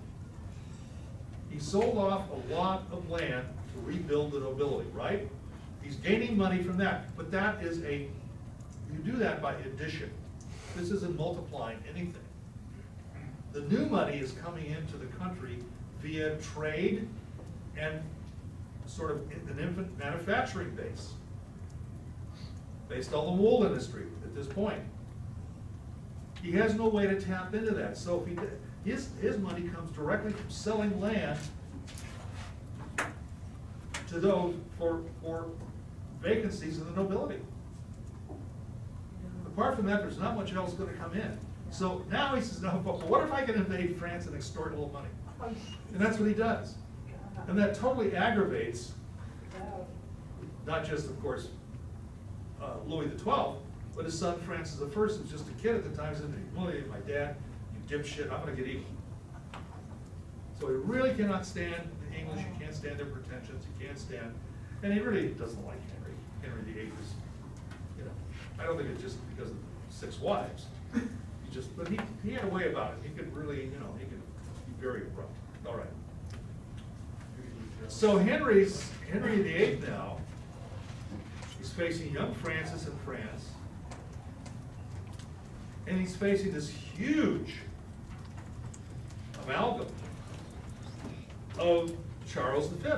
He sold off a lot of land to rebuild the nobility, right? He's gaining money from that, but that is you do that by addition. This isn't multiplying anything. The new money is coming into the country via trade and sort of an infant manufacturing base, based on the wool industry at this point. He has no way to tap into that, so if his money comes directly from selling land to those for vacancies in the nobility. Apart from that, there's not much else going to come in. So now he says, no, but what if I can invade France and extort a little money? And that's what he does. And that totally aggravates, not just, of course, Louis XII, but his son Francis I, who's just a kid at the time, said, humiliated my dad, you dipshit, I'm going to get even. So he really cannot stand the English, he can't stand their pretensions, he can't stand, and he really doesn't like Henry. Henry VIII is, you know, I don't think it's just because of 6 wives. He just, but he had a way about it. He could really, you know, he could be very abrupt. All right. So Henry VIII now, he's facing young Francis in France, and he's facing this huge amalgam of Charles V,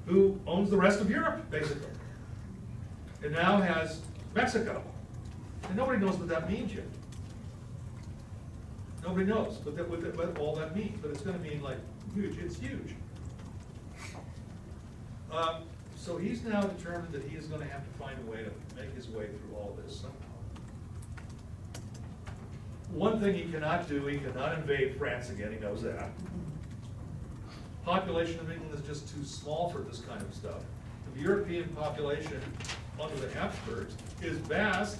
who owns the rest of Europe, basically, and now has Mexico. And nobody knows what that means yet. Nobody knows what all that means, but it's going to mean like huge. It's huge. So he's now determined that he is going to have to find a way to make his way through all this somehow. One thing he cannot do, he cannot invade France again, he knows that. Population of England is just too small for this kind of stuff. The European population under the Habsburgs is vast,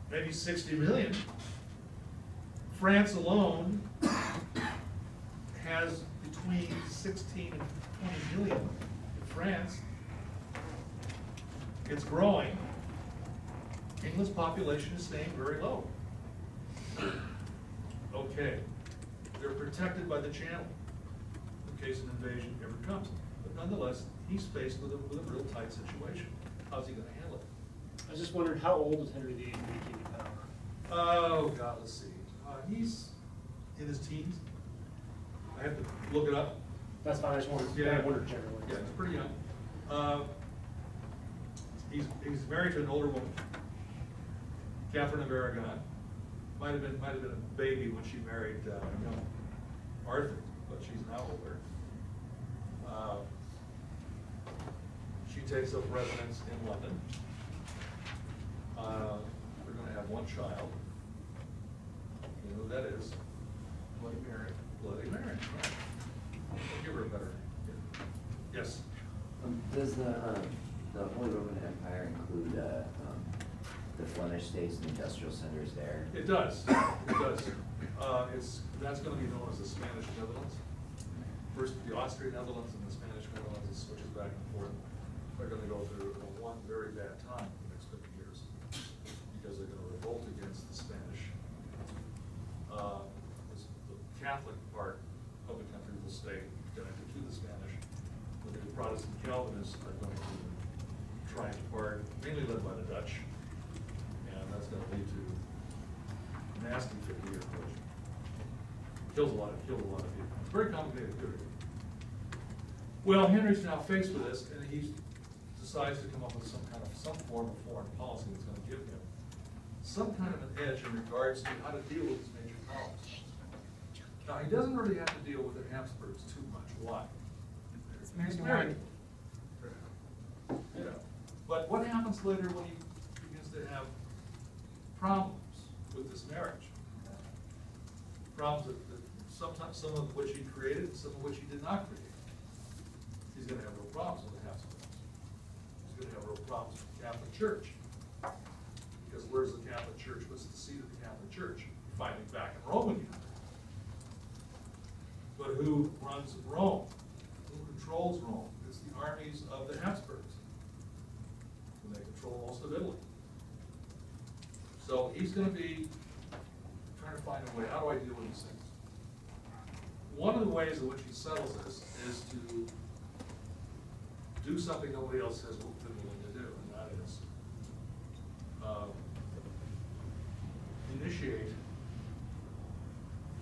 maybe 60 million. France alone has between 16 and 20 million in France. It's growing. England's population is staying very low. Okay, they're protected by the Channel in case an invasion ever comes. But nonetheless, he's faced with a real tight situation. How's he going to handle it? I was just wondering, how old was Henry VIII when he came to power? Oh, God, let's see. He's in his teens. I have to look it up. That's fine, I just wondered, Yeah. I wondered generally. Yeah, he's pretty young. He's married to an older woman, Catherine of Aragon. Might have been a baby when she married young Arthur, but she's now older. She takes up residence in London. They're going to have one child. You know who that is? Bloody Mary. Bloody Mary, right. I'll give her a better. Yes? Does the Holy Roman Empire include the Flemish states and industrial centers there? It does. It does. That's going to be known as the Spanish Netherlands. First the Austrian Netherlands and the Spanish Netherlands. It switches back and forth. are gonna go through one very bad time in the next 50 years, because they're gonna revolt against the Spanish. The Catholic part of the country will stay connected to the Spanish, but the Protestant Calvinists are going to try and depart, mainly led by the Dutch, and that's gonna lead to nasty 50-year collision. Killed a lot of people. It's a very complicated period. Well, Henry's now faced with this, and he decides to come up with some form of foreign policy that's gonna give him some kind of an edge in regards to how to deal with his major powers. Now, he doesn't really have to deal with the Habsburgs too much. Why? He's married to married. Yeah. But what happens later when he begins to have problems with this marriage? Problems that sometimes, some of which he created, and some of which he did not create. He's gonna have real problems with the Habsburgs. He's gonna have real problems with the Catholic Church. Because where's the Catholic Church? What's the seat of the Catholic Church? Finally back in Rome again. But who runs Rome? Who controls Rome? It's the armies of the Habsburgs. And they control most of Italy. So he's gonna be trying to find a way, how do I deal with these things? One of the ways in which he settles this is to do something nobody else has been willing to do, and that is initiate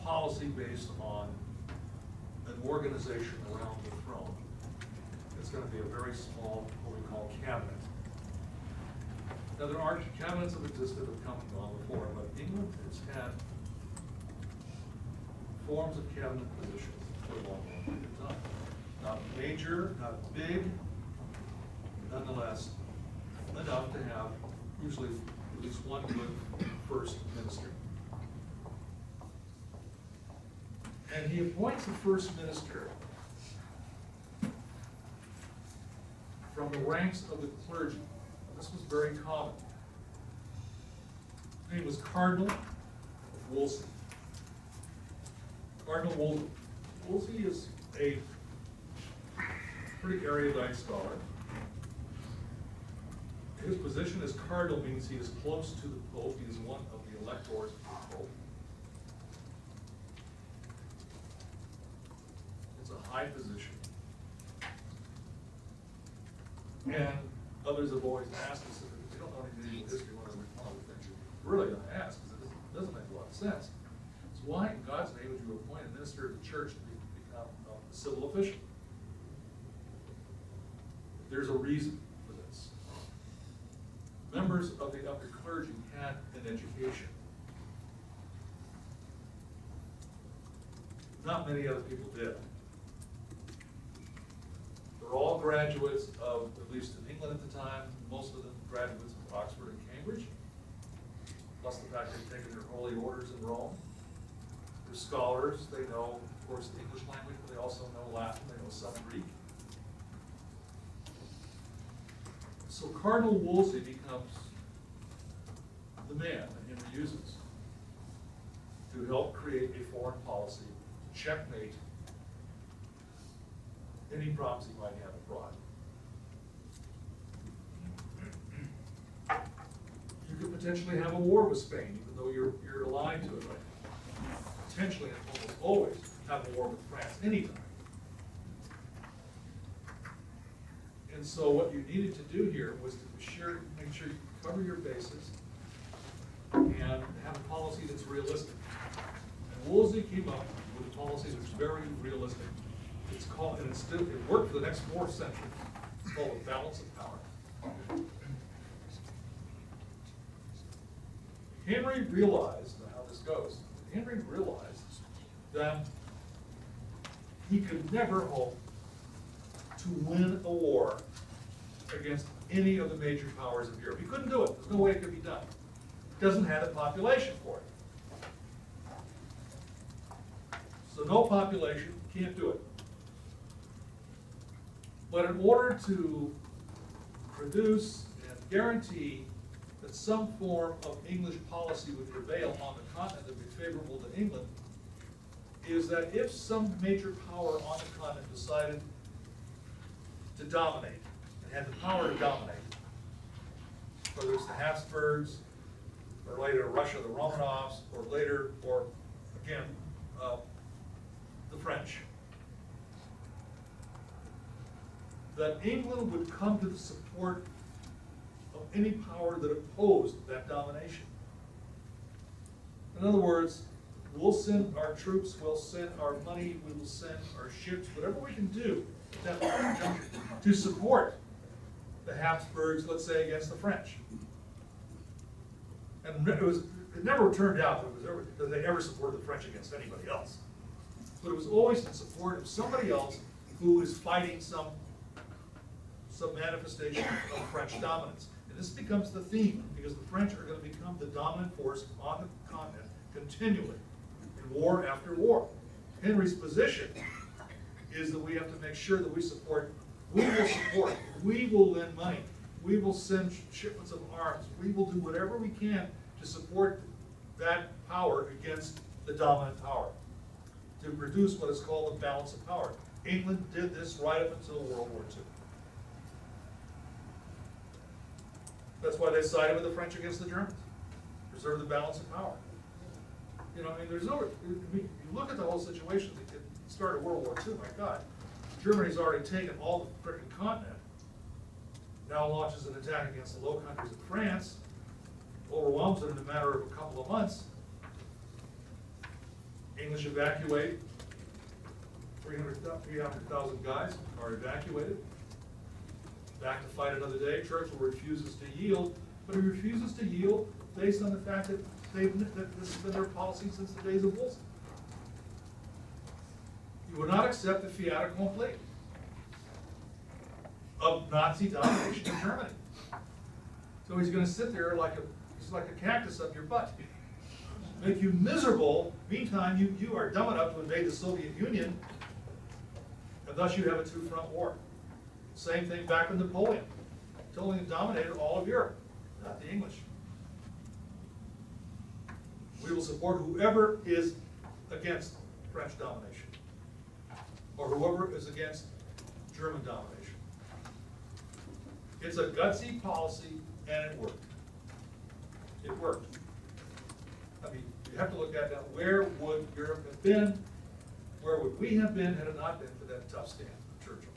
policy based on an organization around the throne. It's going to be a very small, what we call cabinet. Now, there are cabinets that existed have come and gone before, but England has had forms of cabinet positions for a long period of time. Not major, not big, nonetheless, enough to have usually at least one good first minister. And he appoints a first minister from the ranks of the clergy. This was very common. His name was Cardinal of Wolsey. Cardinal Wolsey. Wolsey is a pretty erudite scholar. His position as cardinal means he is close to the Pope. He is one of the electors of the Pope. It's a high position. And others have always asked us, if you don't know anything about history, one of the things you're really going to ask, because it doesn't make a lot of sense. So why in God's name would you appoint a minister of the church to become a civil official? There's a reason for this. Members of the upper clergy had an education. Not many other people did. They're all graduates of, at least in England at the time, most of them graduates of Oxford and Cambridge, plus the fact they've taken their holy orders in Rome. They're scholars, they know, of course, the English language, but they also know Latin, they know some Greek. So Cardinal Wolsey becomes the man that Henry uses to help create a foreign policy, to checkmate any problems he might have abroad. You could potentially have a war with Spain, even though you're allied to it right now. Potentially, and almost always, have a war with France anytime. And so what you needed to do here was to make sure you cover your bases and have a policy that's realistic. And Wolsey came up with a policy that's very realistic. It's called, and it worked for the next 4 centuries. It's called a balance of power. Henry realized, now how this goes, Henry realized that he could never hope to win a war against any of the major powers of Europe. He couldn't do it. There's no way it could be done. He doesn't have the population for it. So no population, can't do it. But in order to produce and guarantee that some form of English policy would prevail on the continent that would be favorable to England, is that if some major power on the continent decided to dominate and had the power to dominate. Whether it's the Habsburgs, or later Russia, the Romanovs, or later, or again, the French. That England would come to the support of any power that opposed that domination. In other words, we'll send our troops, we'll send our money, we will send our ships, whatever we can do at that juncture to support the Habsburgs, let's say, against the French. And it never turned out that they ever supported the French against anybody else. But it was always in support of somebody else who is fighting some manifestation of French dominance. And this becomes the theme, because the French are going to become the dominant force on the continent continually, in war after war. Henry's position is that we have to make sure that we will lend money, we will send shipments of arms, we will do whatever we can to support that power against the dominant power, to produce what is called a balance of power. England did this right up until World War II. That's why they sided with the French against the Germans. Preserve the balance of power. You know, I mean, you look at the whole situation at the start of World War II, my God. Germany's already taken all the frickin' continent. Now launches an attack against the Low Countries of France, overwhelms it in a matter of a couple of months. English evacuate, 300,000 guys are evacuated. Back to fight another day. Churchill refuses to yield, but he refuses to yield based on the fact that this has been their policy since the days of Wolsey. He would not accept the fiat accompli of Nazi domination in Germany. So he's going to sit there he's like a cactus up your butt, make you miserable. Meantime, you are dumb enough to invade the Soviet Union, and thus you have a two-front war. Same thing back with Napoleon. Napoleon dominated all of Europe, not the English. We will support whoever is against French domination, or whoever is against German domination. It's a gutsy policy, and it worked. It worked. I mean, you have to look at that. Where would Europe have been? Where would we have been had it not been for that tough stand of Churchill?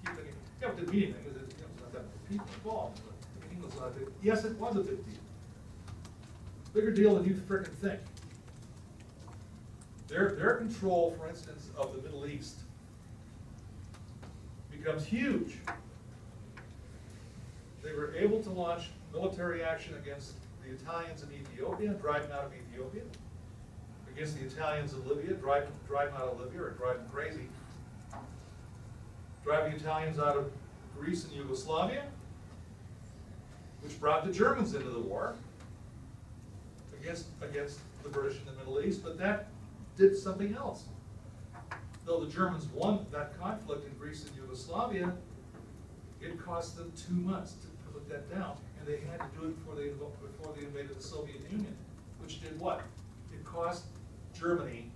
Keep thinking, yeah, but it didn't mean anything, because there's not that many people involved. But England's not big. Yes, it was a big deal. Bigger deal than you frickin' think. Their control, for instance, of the Middle East becomes huge. They were able to launch military action against the Italians in Ethiopia, drive them out of Ethiopia, against the Italians in Libya, drive them out of Libya, or drive them crazy, drive the Italians out of Greece and Yugoslavia, which brought the Germans into the war against the British in the Middle East, but that did something else. Though the Germans won that conflict in Greece and Yugoslavia, it cost them 2 months to put that down, and they had to do it before they invaded the Soviet Union, which did what? It cost Germany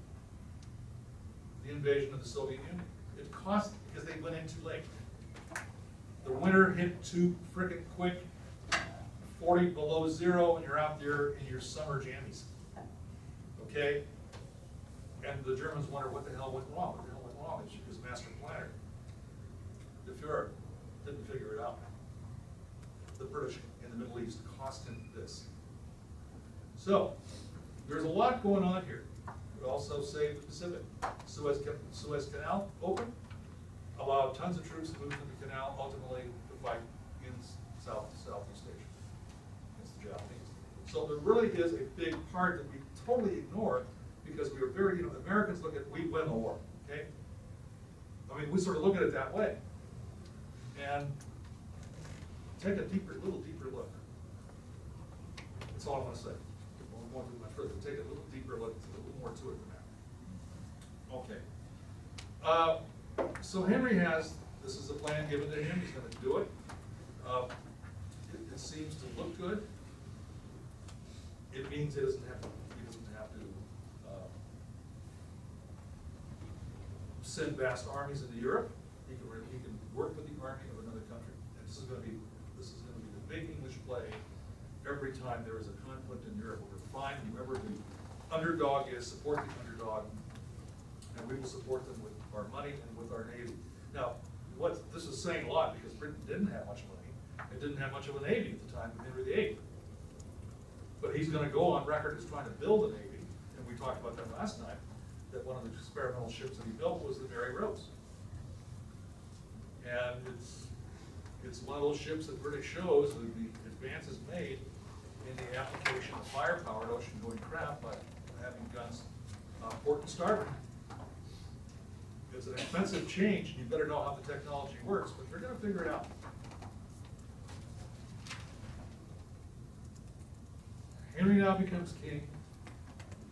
the invasion of the Soviet Union. It cost because they went in too late. The winter hit too frickin' quick, 40 below zero, and you're out there in your summer jammies. Okay? And the Germans wonder what the hell went wrong. What the hell went wrong? It's his master planner, the Fuhrer, didn't figure it out. The British in the Middle East cost him this. So, there's a lot going on here. We also saved the Pacific. Suez Canal open, allowed tons of troops to move through the canal, ultimately to fight in Southeast Asia against the Japanese. So there really is a big part that we totally ignore, because we are very, Americans look at, we win the war, okay? I mean, we sort of look at it that way. And take a little deeper look. That's all I want to say. I won't do much further. Take a little deeper look. There's a little more to it than that. Okay. So Henry this is the plan given to him. He's going to do it. It seems to look good. It means he doesn't have to send vast armies into Europe. He can work with the army of another country and This is gonna be the big English play. Every time there is a conflict in Europe, we're gonna find whoever the underdog is, support the underdog, and we will support them with our money and with our navy. Now, this is saying a lot because Britain didn't have much money. It didn't have much of a navy at the time of Henry VIII. But he's gonna go on record as trying to build a navy, and we talked about that last night, that one of the experimental ships that he built was the Mary Rose. And it's one of those ships that really shows the advances made in the application of firepower to ocean-going craft by having guns port and starboard. It's an expensive change, and you better know how the technology works, but they're gonna figure it out. Henry now becomes king.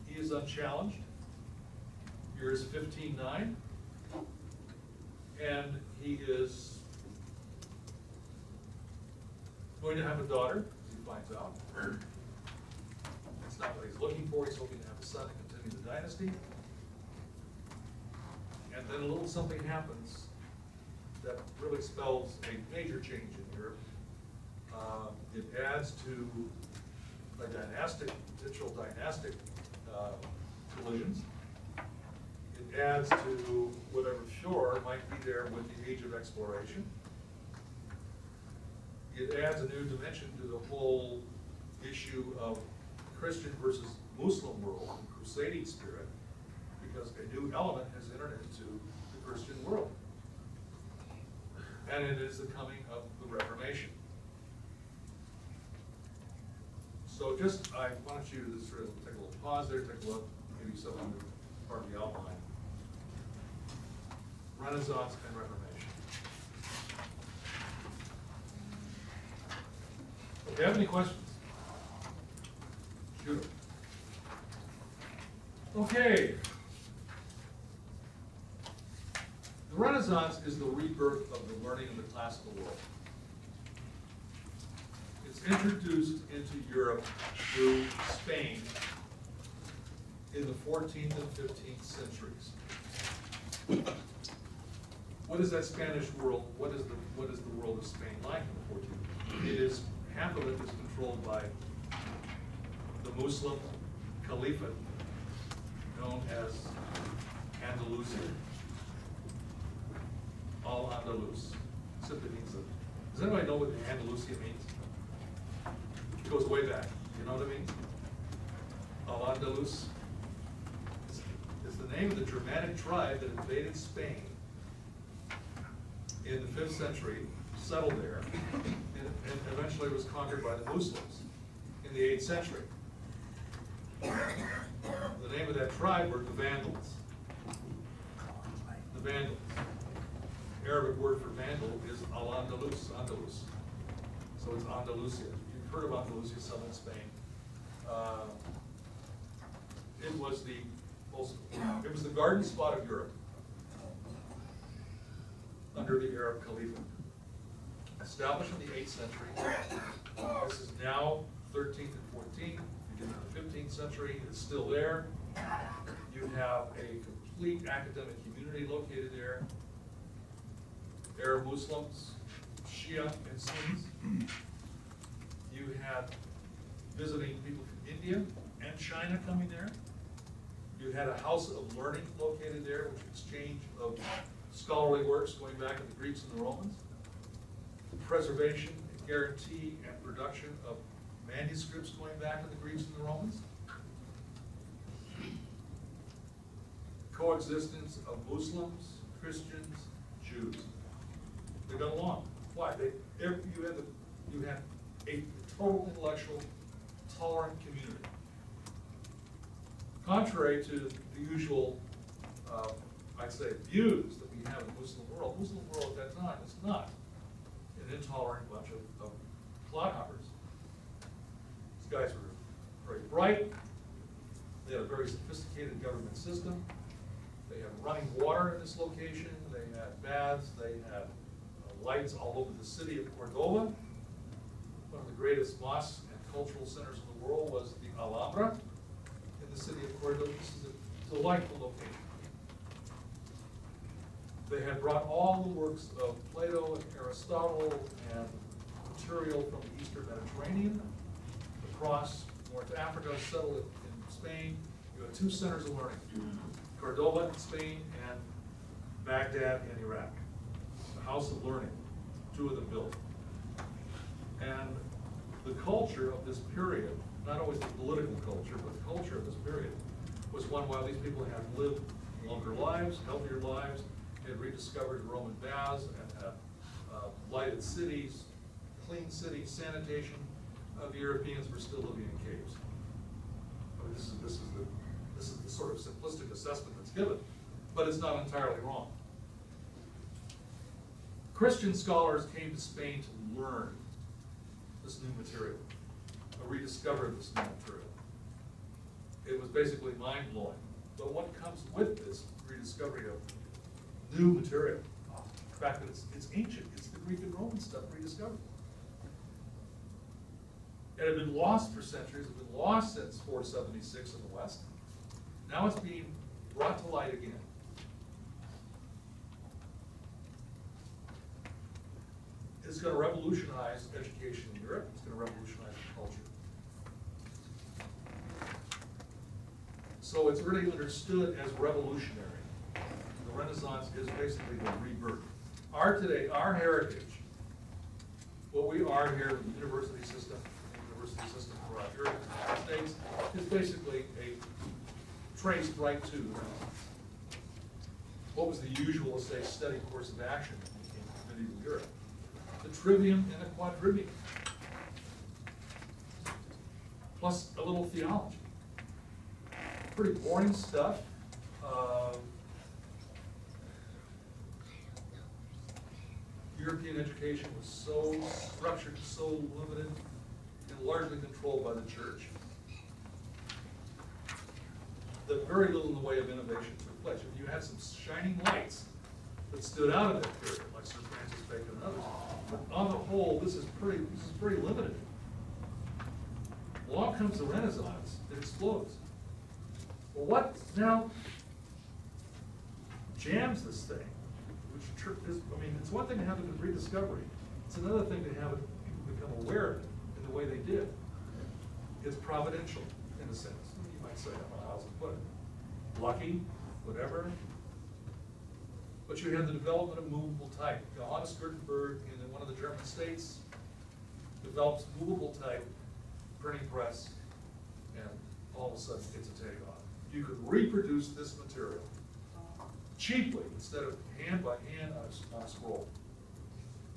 He is unchallenged. Year is 1509. And he is going to have a daughter, as he finds out. That's not what he's looking for. He's hoping to have a son and continue the dynasty. And then a little something happens that really spells a major change in Europe. It adds to a potential dynastic collisions. It adds to whatever shore might be there with the age of exploration. It adds a new dimension to the whole issue of Christian versus Muslim world and crusading spirit, because a new element has entered into the Christian world. And it is the coming of the Reformation. So I want you to sort of take a little pause there, take a look, maybe some of the part of the outline. Renaissance and Reformation. If you have any questions, shoot them. Okay. The Renaissance is the rebirth of the learning of the classical world. It's introduced into Europe through Spain in the 14th and 15th centuries. What is that Spanish world? What is the world of Spain like in the 14th? It is, half of it is controlled by the Muslim Caliphate known as Andalusia. Al-Andalus simply means that. Does anybody know what Andalusia means? It goes way back. You know what I mean? Al-Andalus is the name of the Germanic tribe that invaded Spain in the 5th century, settled there, and eventually was conquered by the Muslims in the 8th century. The name of that tribe were the Vandals. The Vandals. Arabic word for Vandal is Al-Andalus, Andalus. So it's Andalusia. You've heard of Andalusia, southern Spain. It was the garden spot of Europe under the Arab Caliphate. Established in the 8th century. This is now 13th and 14th. You get into the 15th century, it's still there. You have a complete academic community located there. Arab Muslims, Shia and Sunnis. You had visiting people from India and China coming there. You had a house of learning located there, which exchange of scholarly works going back to the Greeks and the Romans. Preservation, guarantee, and production of manuscripts going back to the Greeks and the Romans. Coexistence of Muslims, Christians, Jews. They got along. Why? You had a total intellectual, tolerant community. Contrary to the usual, I'd say, views that we have in the Muslim world. Muslim world at that time is not an intolerant bunch of clodhoppers. These guys were very bright. They had a very sophisticated government system. They had running water in this location. They had baths. They had lights all over the city of Cordoba. One of the greatest mosques and cultural centers in the world was the Alhambra in the city of Cordoba. This is a delightful location. They had brought all the works of Plato and Aristotle and material from the Eastern Mediterranean across North Africa, settled in Spain. You had two centers of learning, Cordoba in Spain and Baghdad in Iraq. The House of Learning, two of them built. And the culture of this period, not always the political culture, but the culture of this period, was one while these people had lived longer lives, healthier lives, had rediscovered Roman baths and had lighted cities, clean cities, sanitation. The Europeans were still living in caves. I mean, this is the sort of simplistic assessment that's given, but it's not entirely wrong. Christian scholars came to Spain to learn this new material, rediscover this new material. It was basically mind-blowing. But what comes with this rediscovery of new material? The fact that it's ancient, it's the Greek and Roman stuff rediscovered. It had been lost for centuries, it had been lost since 476 in the West. Now it's being brought to light again. It's going to revolutionize education in Europe. It's going to revolutionize culture. So it's really understood as revolutionary. The Renaissance is basically the rebirth. Our heritage, what we are here in the university system throughout Europe and the United States, is basically traced right to the Renaissance. What was the usual, let's say, steady course of action in medieval Europe? The trivium and the quadrivium, plus a little theology. Pretty boring stuff. European education was so structured, so limited, and largely controlled by the church, that very little in the way of innovation took place. You had some shining lights that stood out of that period, like Sir Francis Bacon and others. But on the whole, this is pretty limited. Along comes the Renaissance, it explodes. Well, what now jams this thing? Which is, I mean, it's one thing to have it in rediscovery. It's another thing to have it become aware of it in the way they did. It's providential, in a sense. You might say, I don't know how else to put it. Lucky, whatever. But you have the development of movable type. Johannes Gutenberg in one of the German states develops movable type, printing press, and all of a sudden it's a takeoff. You could reproduce this material cheaply instead of hand by hand on a scroll.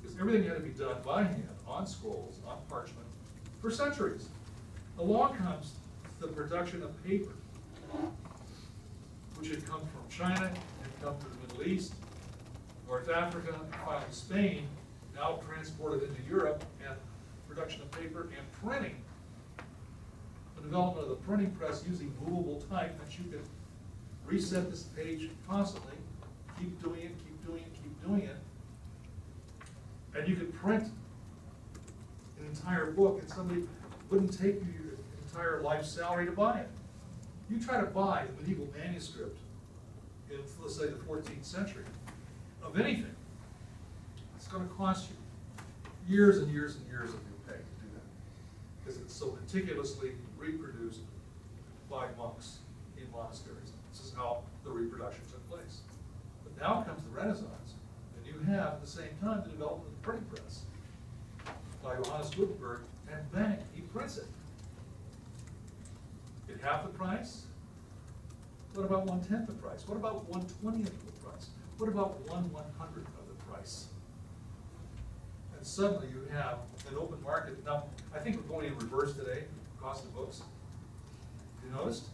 Because everything had to be done by hand, on scrolls, on parchment, for centuries. Along comes the production of paper, which had come from China, had come from the Middle East, North Africa, and finally Spain, now transported into Europe, and production of paper and printing. The development of the printing press using movable type that you could reset this page constantly, keep doing it, keep doing it, keep doing it. And you could print an entire book and somebody wouldn't take you your entire life salary to buy it. You try to buy a medieval manuscript in, let's say, the 14th century of anything, it's going to cost you years and years and years of your pay to do that. Because it's so meticulously reproduced by monks in monasteries. This is how the reproduction took place. But now comes the Renaissance, and you have at the same time the development of the printing press by Johannes Gutenberg, and bang, he prints it. At half the price? What about 1/10 the price? What about 1/20 of the price? What about 1/100th of the price? And suddenly you have an open market. Now, I think we're going in reverse today, cost of books. You noticed?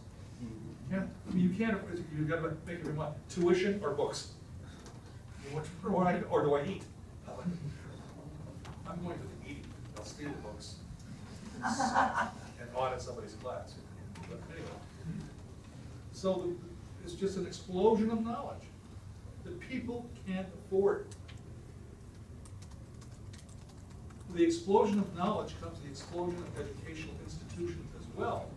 You can't, you've got to make it one, tuition or books. Or do I eat? I'm going to the eating. I'll steal the books and audit somebody's class. But anyway, so it's just an explosion of knowledge that people can't afford. With the explosion of knowledge comes the explosion of educational institutions as well.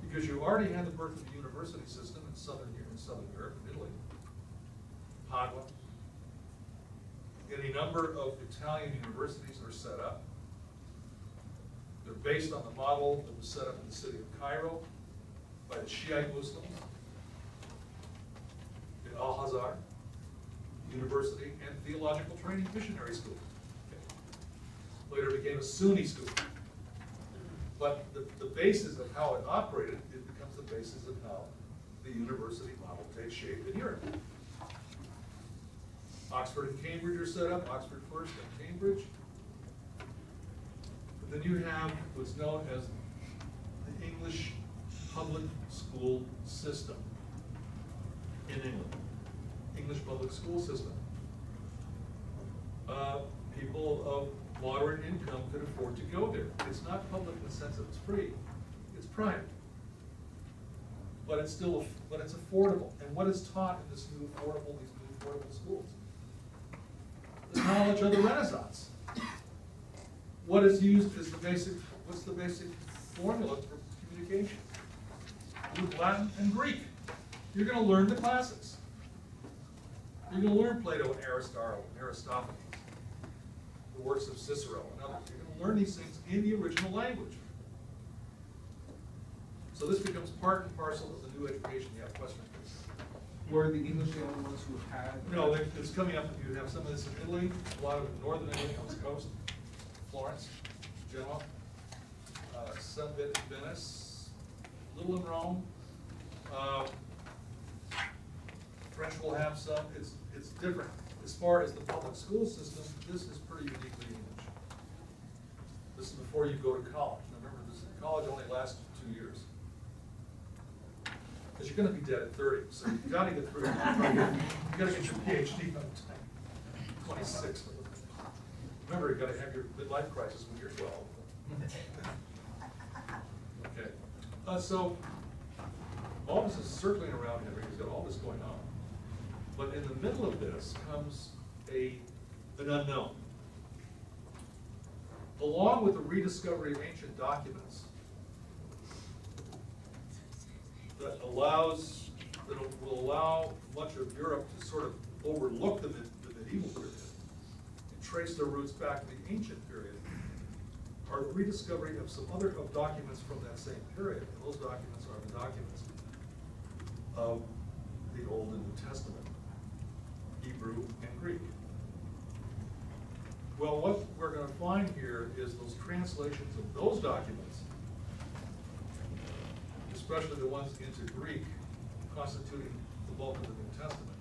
Because you already had the birth of the university system in Southern Europe and Italy. Padua. Any number of Italian universities are set up. They're based on the model that was set up in the city of Cairo by the Shiite Muslims, the Al-Azhar University and Theological Training Missionary School. Later became a Sunni school. But the basis of how it operated, it becomes the basis of how the university model takes shape in Europe. Oxford and Cambridge are set up, Oxford first and Cambridge. But then you have what's known as the English public school system in England. English public school system. People of moderate income could afford to go there. It's not public in the sense that it's free, it's private. But it's still, but it's affordable. And what is taught in these new affordable schools? The knowledge of the Renaissance. What is used is what's the basic formula for communication? With Latin and Greek. You're gonna learn the classics. You're gonna learn Plato and Aristotle and Aristophanes, the works of Cicero and others. You're gonna learn these things in the original language. So this becomes part and parcel of the new education you have Western. Were the English the only ones who had? No, it's coming up, you have some of this in Italy, a lot of it in northern Italy, on the coast, Florence, Genoa, some bit in Venice, a little in Rome. French will have some, it's different. As far as the public school system, this is pretty uniquely English. This is before you go to college. Now remember, college only lasts 2 years. Because you're gonna be dead at 30, so you gotta get through it. You gotta get your PhD by the time 26. Remember, you gotta have your midlife crisis when you're 12. Okay, so all this is circling around Henry, he's got all this going on. But in the middle of this comes an unknown. Along with the rediscovery of ancient documents, that will allow much of Europe to sort of overlook the medieval period and trace their roots back to the ancient period, are the rediscovery of some other documents from that same period. And those documents are the documents of the Old and New Testament, Hebrew and Greek. Well, what we're going to find here is those translations of those documents, especially the ones into Greek, constituting the bulk of the New Testament.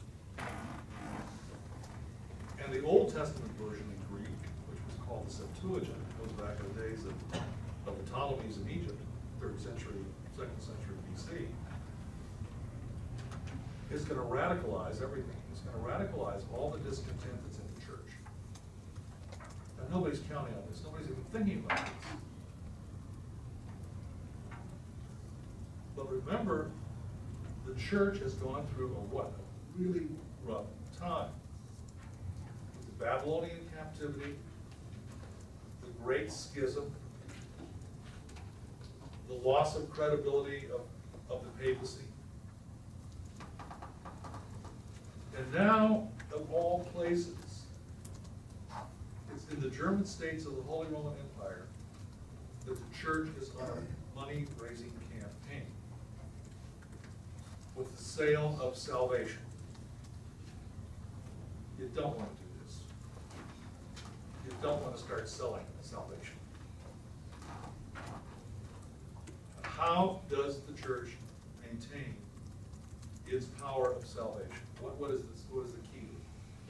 And the Old Testament version in Greek, which was called the Septuagint, goes back to the days of the Ptolemies in Egypt, 3rd century, 2nd century BC, is going to radicalize everything. It's going to radicalize all the discontent that's in the church. And nobody's counting on this. Nobody's even thinking about this. But remember, the church has gone through a really rough time. The Babylonian captivity, the Great Schism, the loss of credibility of the papacy. And now, of all places, it's in the German states of the Holy Roman Empire that the church is on a money-raising campaign with the sale of salvation. You don't want to do this. You don't want to start selling salvation. How does the church maintain its power of salvation? What is this? What is the key?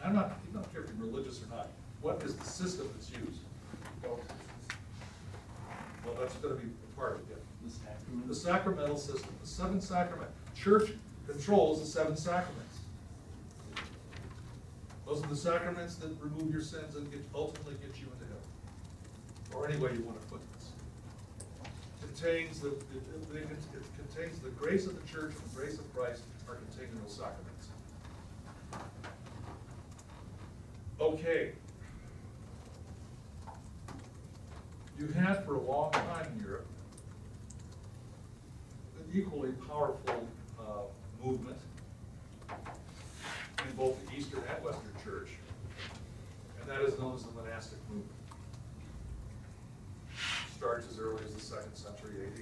I'm not care if you're religious or not. What is the system that's used? Well, that's going to be a part of it. The sacramental system, the 7 sacraments. Church controls the 7 sacraments. Those are the sacraments that remove your sins and ultimately get you into heaven. Or any way you want to put this. It contains the grace of the church and the grace of Christ are contained in those sacraments. Okay. You had for a long time in Europe an equally powerful movement in both the Eastern that is known as the monastic movement. Starts as early as the 2nd century AD.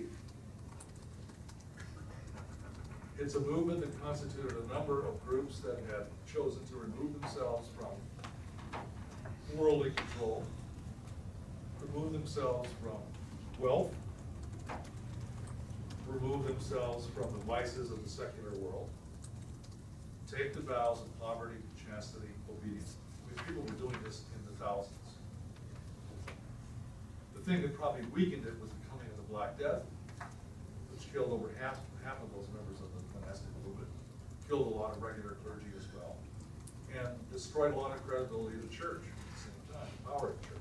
It's a movement that constituted a number of groups that had chosen to remove themselves from worldly control, remove themselves from wealth, remove themselves from the vices of the secular world, take the vows of poverty, chastity, obedience. I mean, people were doing this in the thousands. The thing that probably weakened it was the coming of the Black Death, which killed over half of those members of the monastic movement, killed a lot of regular clergy as well, and destroyed a lot of credibility of the church at the same time, the power of the church.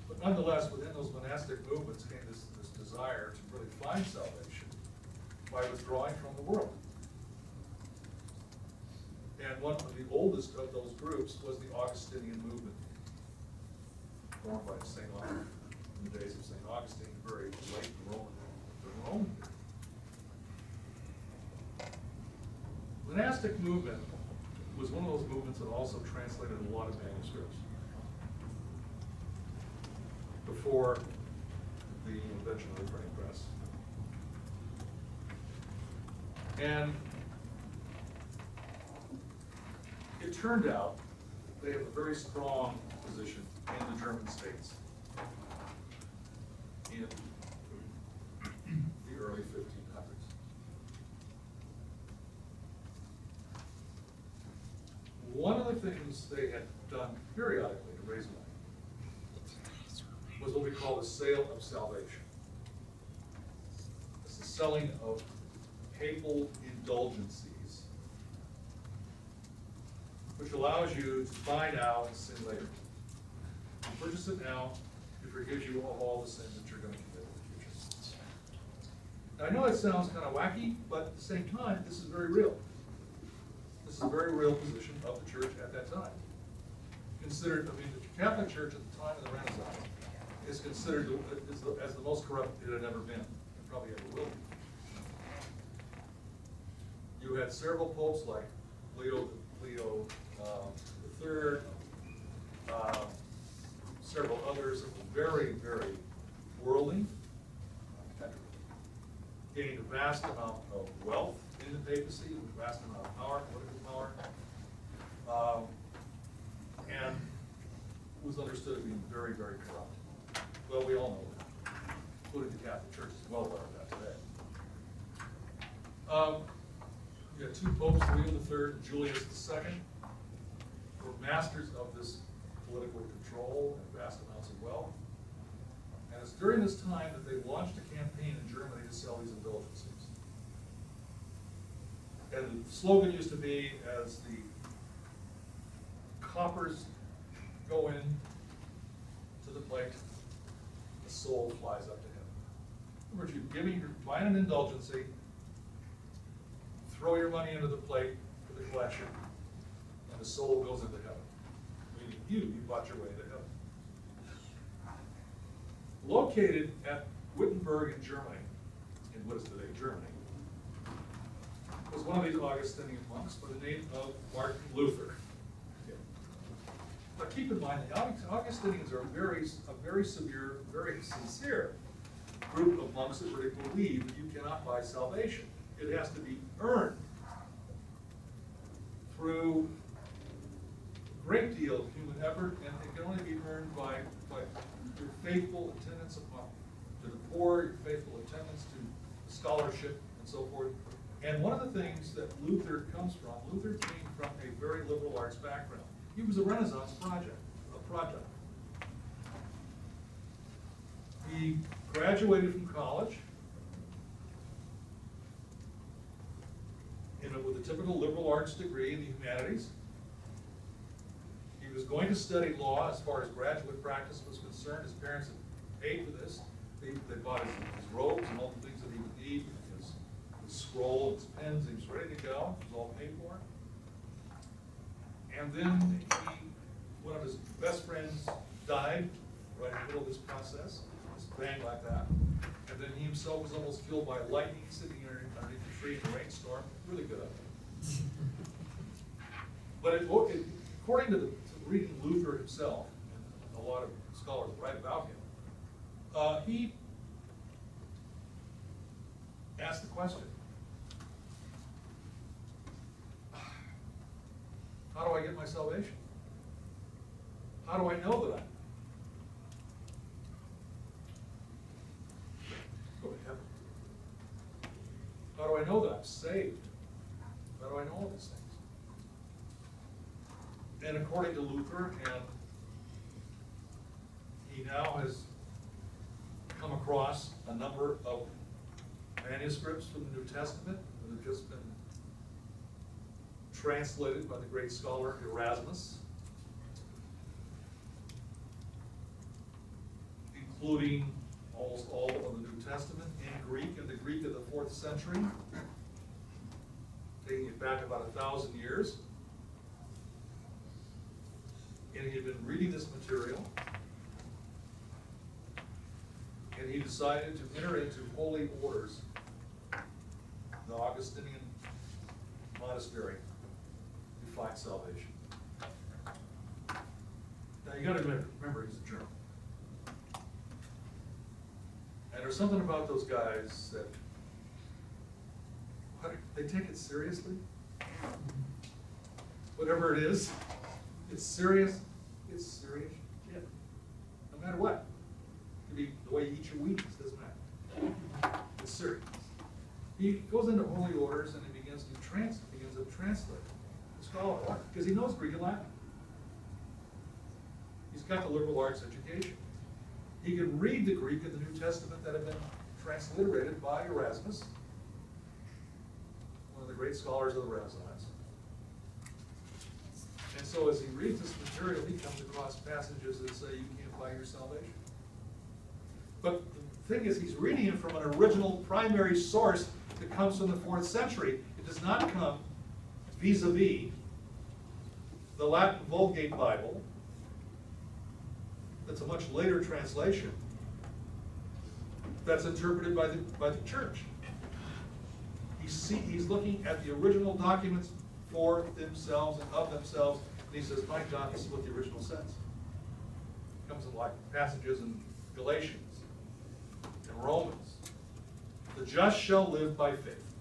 But nonetheless, within those monastic movements came this desire to really find salvation by withdrawing from the world. And one of the oldest of those groups was the Augustinian movement, formed by St. Augustine in the days of St. Augustine, very late Roman. Monastic movement was one of those movements that also translated a lot of manuscripts before the invention of the printing press. And it turned out they have a very strong position in the German states in the early 1500s. One of the things they had done periodically to raise money was what we call the sale of salvation. It's the selling of papal indulgencies, which allows you to buy now and sin later. You purchase it now, it forgives you of all the sins that you're going to commit in the future. Now, I know it sounds kind of wacky, but at the same time, this is very real. This is a very real position of the church at that time. Considered, I mean, the Catholic Church at the time of the Renaissance is considered as the most corrupt it had ever been, and probably ever will be. You had several popes like Leo III, several others that were very, very worldly, gained a vast amount of wealth in the papacy, a vast amount of power, political power, and was understood as being very, very corrupt. Well, we all know that, including the Catholic Church is well aware of that today. You had two popes, Leo III and Julius II, who were masters of this political control and vast amounts of wealth. And it's during this time that they launched a campaign in Germany to sell these indulgences. And the slogan used to be, as the coppers go in to the plate, the soul flies up to heaven. In other words, you're buying an indulgency, throw your money into the plate for the collection, and the soul goes into heaven. Meaning you bought your way into heaven. Located at Wittenberg in Germany, in what is today Germany, was one of these Augustinian monks by the name of Martin Luther. Now keep in mind, the Augustinians are a very severe, very sincere group of monks that really believe that you cannot buy salvation. It has to be earned through a great deal of human effort, and it can only be earned by your faithful attendance upon to the poor, your faithful attendance to scholarship, and so forth. And one of the things that Luther comes from, Luther came from a very liberal arts background. He was a Renaissance product. He graduated from college with a typical liberal arts degree in the humanities. He was going to study law as far as graduate practice was concerned. His parents had paid for this. They bought his robes and all the things that he would need, his scroll, his pens. He was ready to go. It was all paid for. And then one of his best friends died right in the middle of this process. Just bang like that. And then he himself was almost killed by lightning sitting underneath the tree in a rainstorm. Really good of him. But according to reading Luther himself, and a lot of scholars write about him, he asked the question, how do I get my salvation? How do I know that go to heaven? How do I know that I'm saved? How do I know all these things? And according to Luther, and he now has come across a number of manuscripts from the New Testament that have just been translated by the great scholar Erasmus, including almost all of the New Testament in Greek, in the Greek of the 4th century, taking it back about 1,000 years. And he had been reading this material, and he decided to enter into holy orders, the Augustinian monastery, to find salvation. Now you gotta remember he's a German. And there's something about those guys that, they take it seriously. Whatever it is, it's serious, it's serious shit. No matter what. It could be the way you eat your Wheaties, doesn't matter. It's serious. He goes into holy orders and he begins to translate the scholar, because he knows Greek and Latin. He's got the liberal arts education. He can read the Greek in the New Testament that had been transliterated by Erasmus, one of the great scholars of the Renaissance. And so as he reads this material, he comes across passages that say you can't buy your salvation. But the thing is, he's reading it from an original primary source that comes from the 4th century. It does not come vis-a-vis the Latin Vulgate Bible. That's a much later translation that's interpreted by the church. He's looking at the original documents for themselves and of themselves, and he says, my God, this is what the original says. It comes in like passages in Galatians and Romans. The just shall live by faith,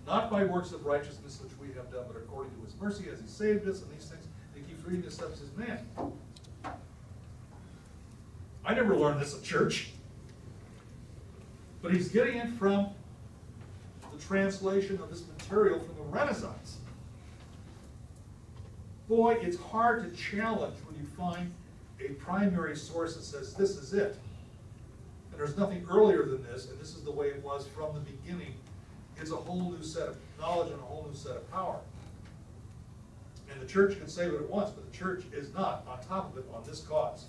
not by works of righteousness which we have done, but according to his mercy as he saved us, and these things. And he keeps reading this stuff and says, man, I never learned this at church. But he's getting it from the translation of this material from the Renaissance. Boy, it's hard to challenge when you find a primary source that says this is it. And there's nothing earlier than this, and this is the way it was from the beginning. It's a whole new set of knowledge and a whole new set of power. And the church can say what it wants, but the church is not on top of it on this cause.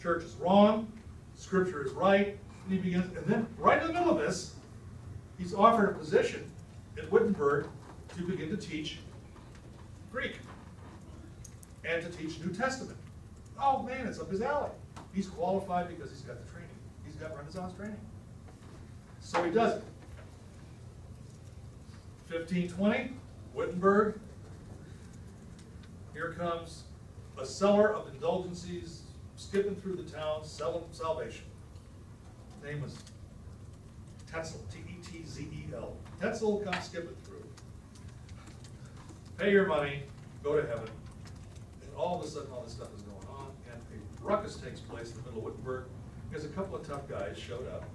Church is wrong, Scripture is right, and he begins, and then right in the middle of this, he's offered a position at Wittenberg to begin to teach Greek and to teach New Testament. Oh man, it's up his alley. He's qualified because he's got the training. He's got Renaissance training. So he does it. 1520, Wittenberg. Here comes a seller of indulgences, skipping through the town, selling salvation. His name was Tetzel, T-E-T-Z-E-L. Tetzel comes skipping through. Pay your money, go to heaven. And all of a sudden, all this stuff is going on, and a ruckus takes place in the middle of Wittenberg because a couple of tough guys showed up.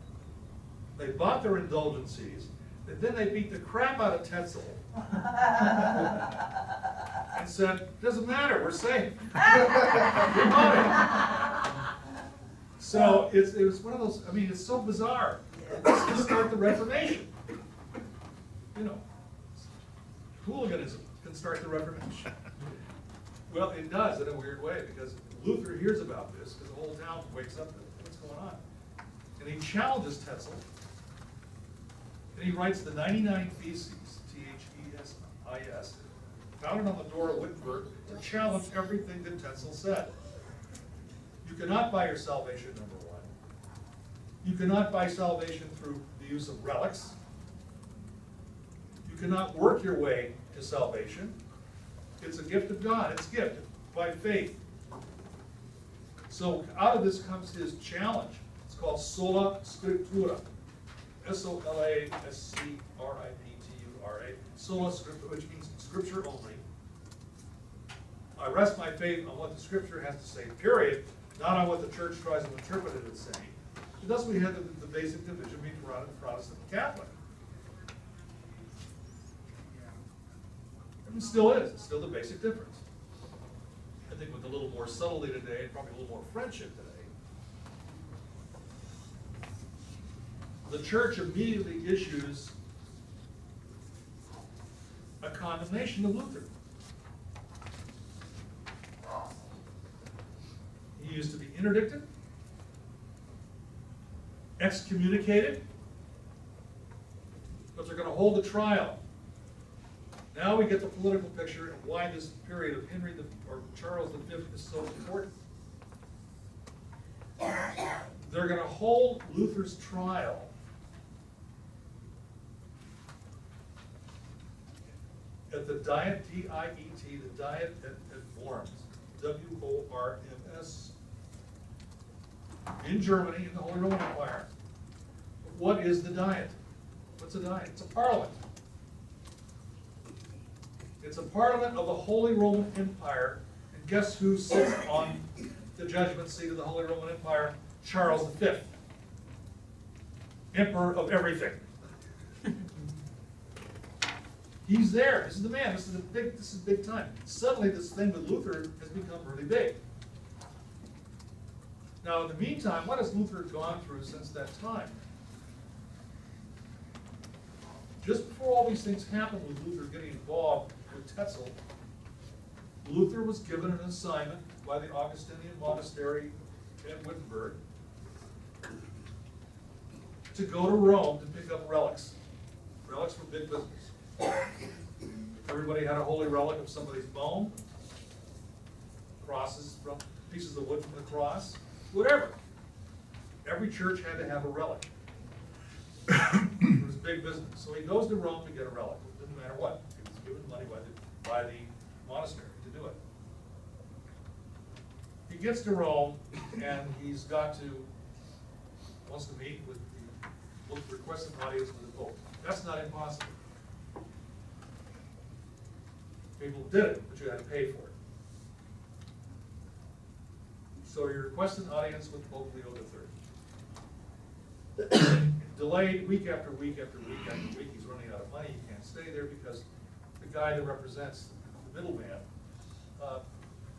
They bought their indulgences, and then they beat the crap out of Tetzel. And said, doesn't matter, we're safe. Your money. So it was one of those, I mean, it's so bizarre. This can start the Reformation. You know, hooliganism can start the Reformation. Well, it does in a weird way, because Luther hears about this, because the whole town wakes up and what's going on. And he challenges Tetzel, and he writes the 99 Theses, Thesis, founded on the door of Wittenberg, to challenge everything that Tetzel said. You cannot buy your salvation, number one. You cannot buy salvation through the use of relics. You cannot work your way to salvation. It's a gift of God, it's gifted by faith. So out of this comes his challenge. It's called Sola Scriptura. S-O-L-A-S-C-R-I-P-T-U-R-A. Sola Scriptura, which means scripture only. I rest my faith on what the scripture has to say, period, not on what the church tries to interpret it as saying. So thus we have the basic division between Protestant and Catholic. And it still is, it's still the basic difference. I think with a little more subtlety today, and probably a little more friendship today, the church immediately issues a condemnation of Luther. He used to be interdicted, excommunicated, but they're going to hold a trial. Now we get the political picture of why this period of Charles V is so important. They're going to hold Luther's trial at the Diet, D-I-E-T, the Diet at Worms, W-O-R-M-S, in Germany, in the Holy Roman Empire. What is the Diet? What's a Diet? It's a parliament. It's a parliament of the Holy Roman Empire, and guess who sits on the judgment seat of the Holy Roman Empire? Charles V, Emperor of everything. He's there. This is the man. This is big time. Suddenly, this thing with Luther has become really big. Now, in the meantime, what has Luther gone through since that time? Just before all these things happened with Luther getting involved with Tetzel, Luther was given an assignment by the Augustinian monastery at Wittenberg to go to Rome to pick up relics. Relics were big business. Everybody had a holy relic of somebody's bone, crosses, pieces of wood from the cross, whatever. Every church had to have a relic. It was big business. So he goes to Rome to get a relic. It didn't matter what. He was given money by the monastery to do it. He gets to Rome and he's wants to meet with request an audience with the Pope. That's not impossible. People did it, but you had to pay for it. So he requests an audience with Pope Leo III. Delayed week after week after week after week. He's running out of money. He can't stay there because the guy that represents the middleman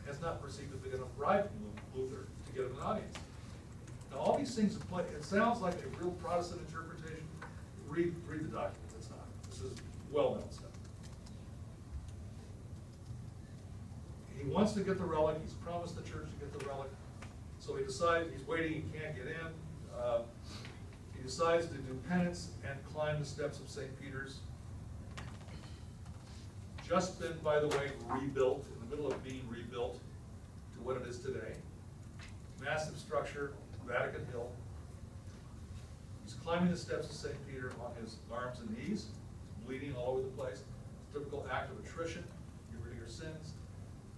has not received a big enough bribe from Luther to get him an audience. Now all these things apply. It sounds like a real Protestant interpretation. Read the documents. It's not. This is well-known stuff. He wants to get the relic. He's promised the church to get the relic. So he decides, he's waiting, he can't get in. He decides to do penance and climb the steps of St. Peter's. Just been, by the way, rebuilt, in the middle of being rebuilt to what it is today. Massive structure, Vatican Hill. He's climbing the steps of St. Peter on his arms and knees, bleeding all over the place. Typical act of attrition, get rid of your sins.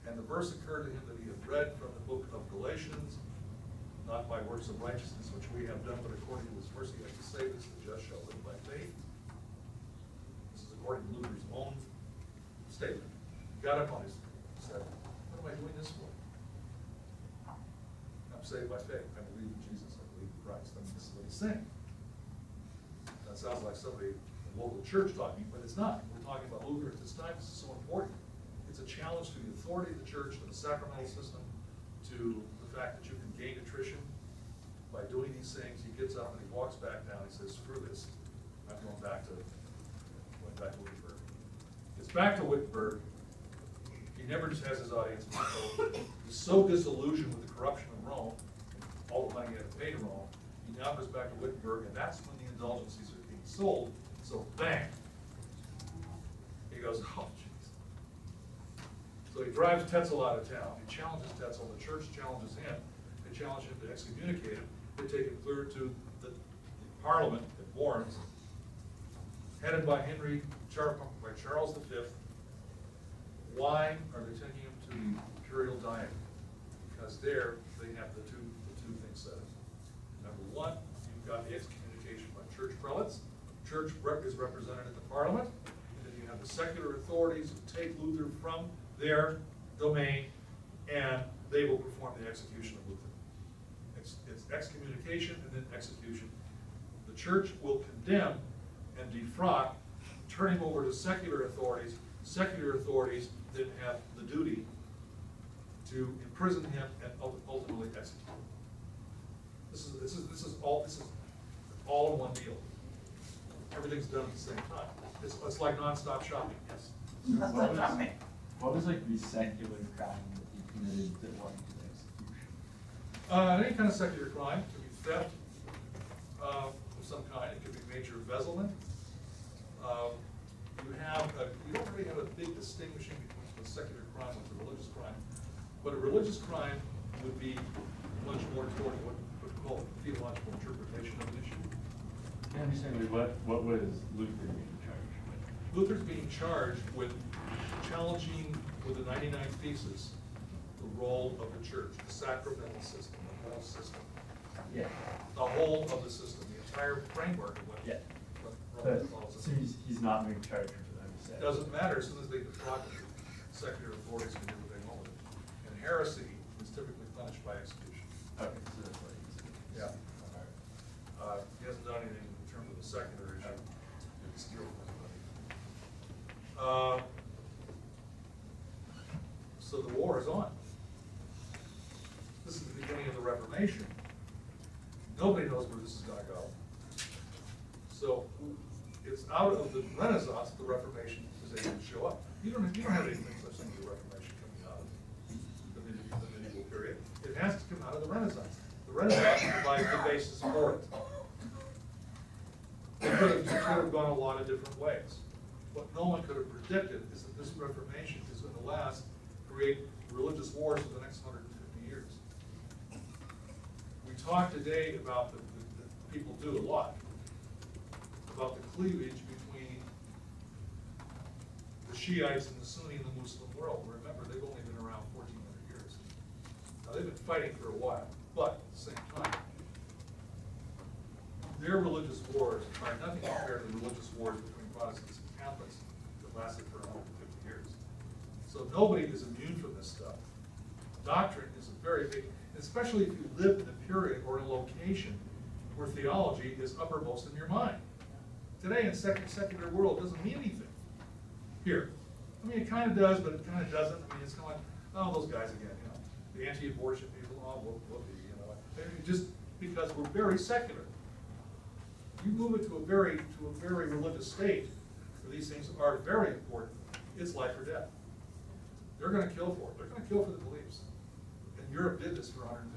And the verse occurred to him that he had read from the book of Galatians, not by works of righteousness which we have done, but according to his mercy has to save us, the just shall live by faith. This is according to Luther's own statement. He got up on his said, what am I doing this for? I'm saved by faith. I believe in Jesus. I believe in Christ. I mean, this is what he's saying. That sounds like somebody in the local church talking, but it's not. We're talking about Luther at this time. This is so important. It's a challenge to the authority of the church, to the sacramental system, to the fact that you can gain attrition by doing these things. He gets up and he walks back down. He says, screw this. I'm going back to Wittenberg. Gets back to Wittenberg. He never just has his audience with the Pope. He's so disillusioned with the corruption of Rome, all the money he had to pay to Rome, he now goes back to Wittenberg, and that's when the indulgences are being sold. So bang. He goes, oh, jeez. So he drives Tetzel out of town. He challenges Tetzel. The church challenges him. They challenge him to excommunicate him. They take him clear to the Parliament at Worms, headed by Charles V. Why are they taking them to the imperial diet? Because there, they have the two things set up. Number one, you've got the excommunication by church prelates. Church is represented in the parliament. And then you have the secular authorities who take Luther from their domain, and they will perform the execution of Luther. It's excommunication and then execution. The church will condemn and defrock, turn him over to secular authorities that have the duty to imprison him and ultimately execute him. This is all in one deal. Everything's done at the same time. It's like nonstop shopping, yes. That's what I'm talking. What was like the secular crime that he committed that led to the execution? Any kind of secular crime, it could be theft of some kind, it could be major embezzlement. You don't really have a big distinguishing between a secular crime and a religious crime, but a religious crime would be much more toward what we call theological interpretation of an issue. I understand, what was Luther being charged with? Luther's being charged with challenging with the 99 Theses the role of the church, the sacramental system, the whole system. Yeah. The whole of the system, the entire framework of what Yeah. Roman But, Catholicism. so he's not being charged with what I said. Doesn't matter, as soon as they defrock it, secular authorities can do what they want with it. And heresy is typically punished by execution. Okay, so that's what he's. Yeah. Alright. He hasn't done anything in terms of the secular issue. It's steal from anybody. So the war is on. This is the beginning of the Reformation. Nobody knows where this is gonna go. So it's out of the Renaissance that the Reformation is able to show up. You don't have anything such thing as the Reformation coming out of the medieval period. It has to come out of the Renaissance. The Renaissance provides the basis for it. It could have gone a lot of different ways. What no one could have predicted is that this Reformation is going to last, create religious wars for the next 150 years. We talk today about people do a lot, about the cleavage between the Shiites and the Sunni and the Muslim world. Remember, they've only been around 1,400 years. Now, they've been fighting for a while, but at the same time, their religious wars are nothing compared to the religious wars between Protestants and Catholics that lasted for 150 years. So nobody is immune from this stuff. Doctrine is a very big, especially if you live in a period or in a location where theology is uppermost in your mind. Today in secular world, it doesn't mean anything. Here. I mean, it kind of does, but it kind of doesn't. I mean, it's kind of like, oh, those guys again, you know, the anti-abortion people, oh, we'll be, you know, just because we're very secular. You move it to a very religious state where these things are very important. It's life or death. They're going to kill for it. They're going to kill for the beliefs. And Europe did this for 150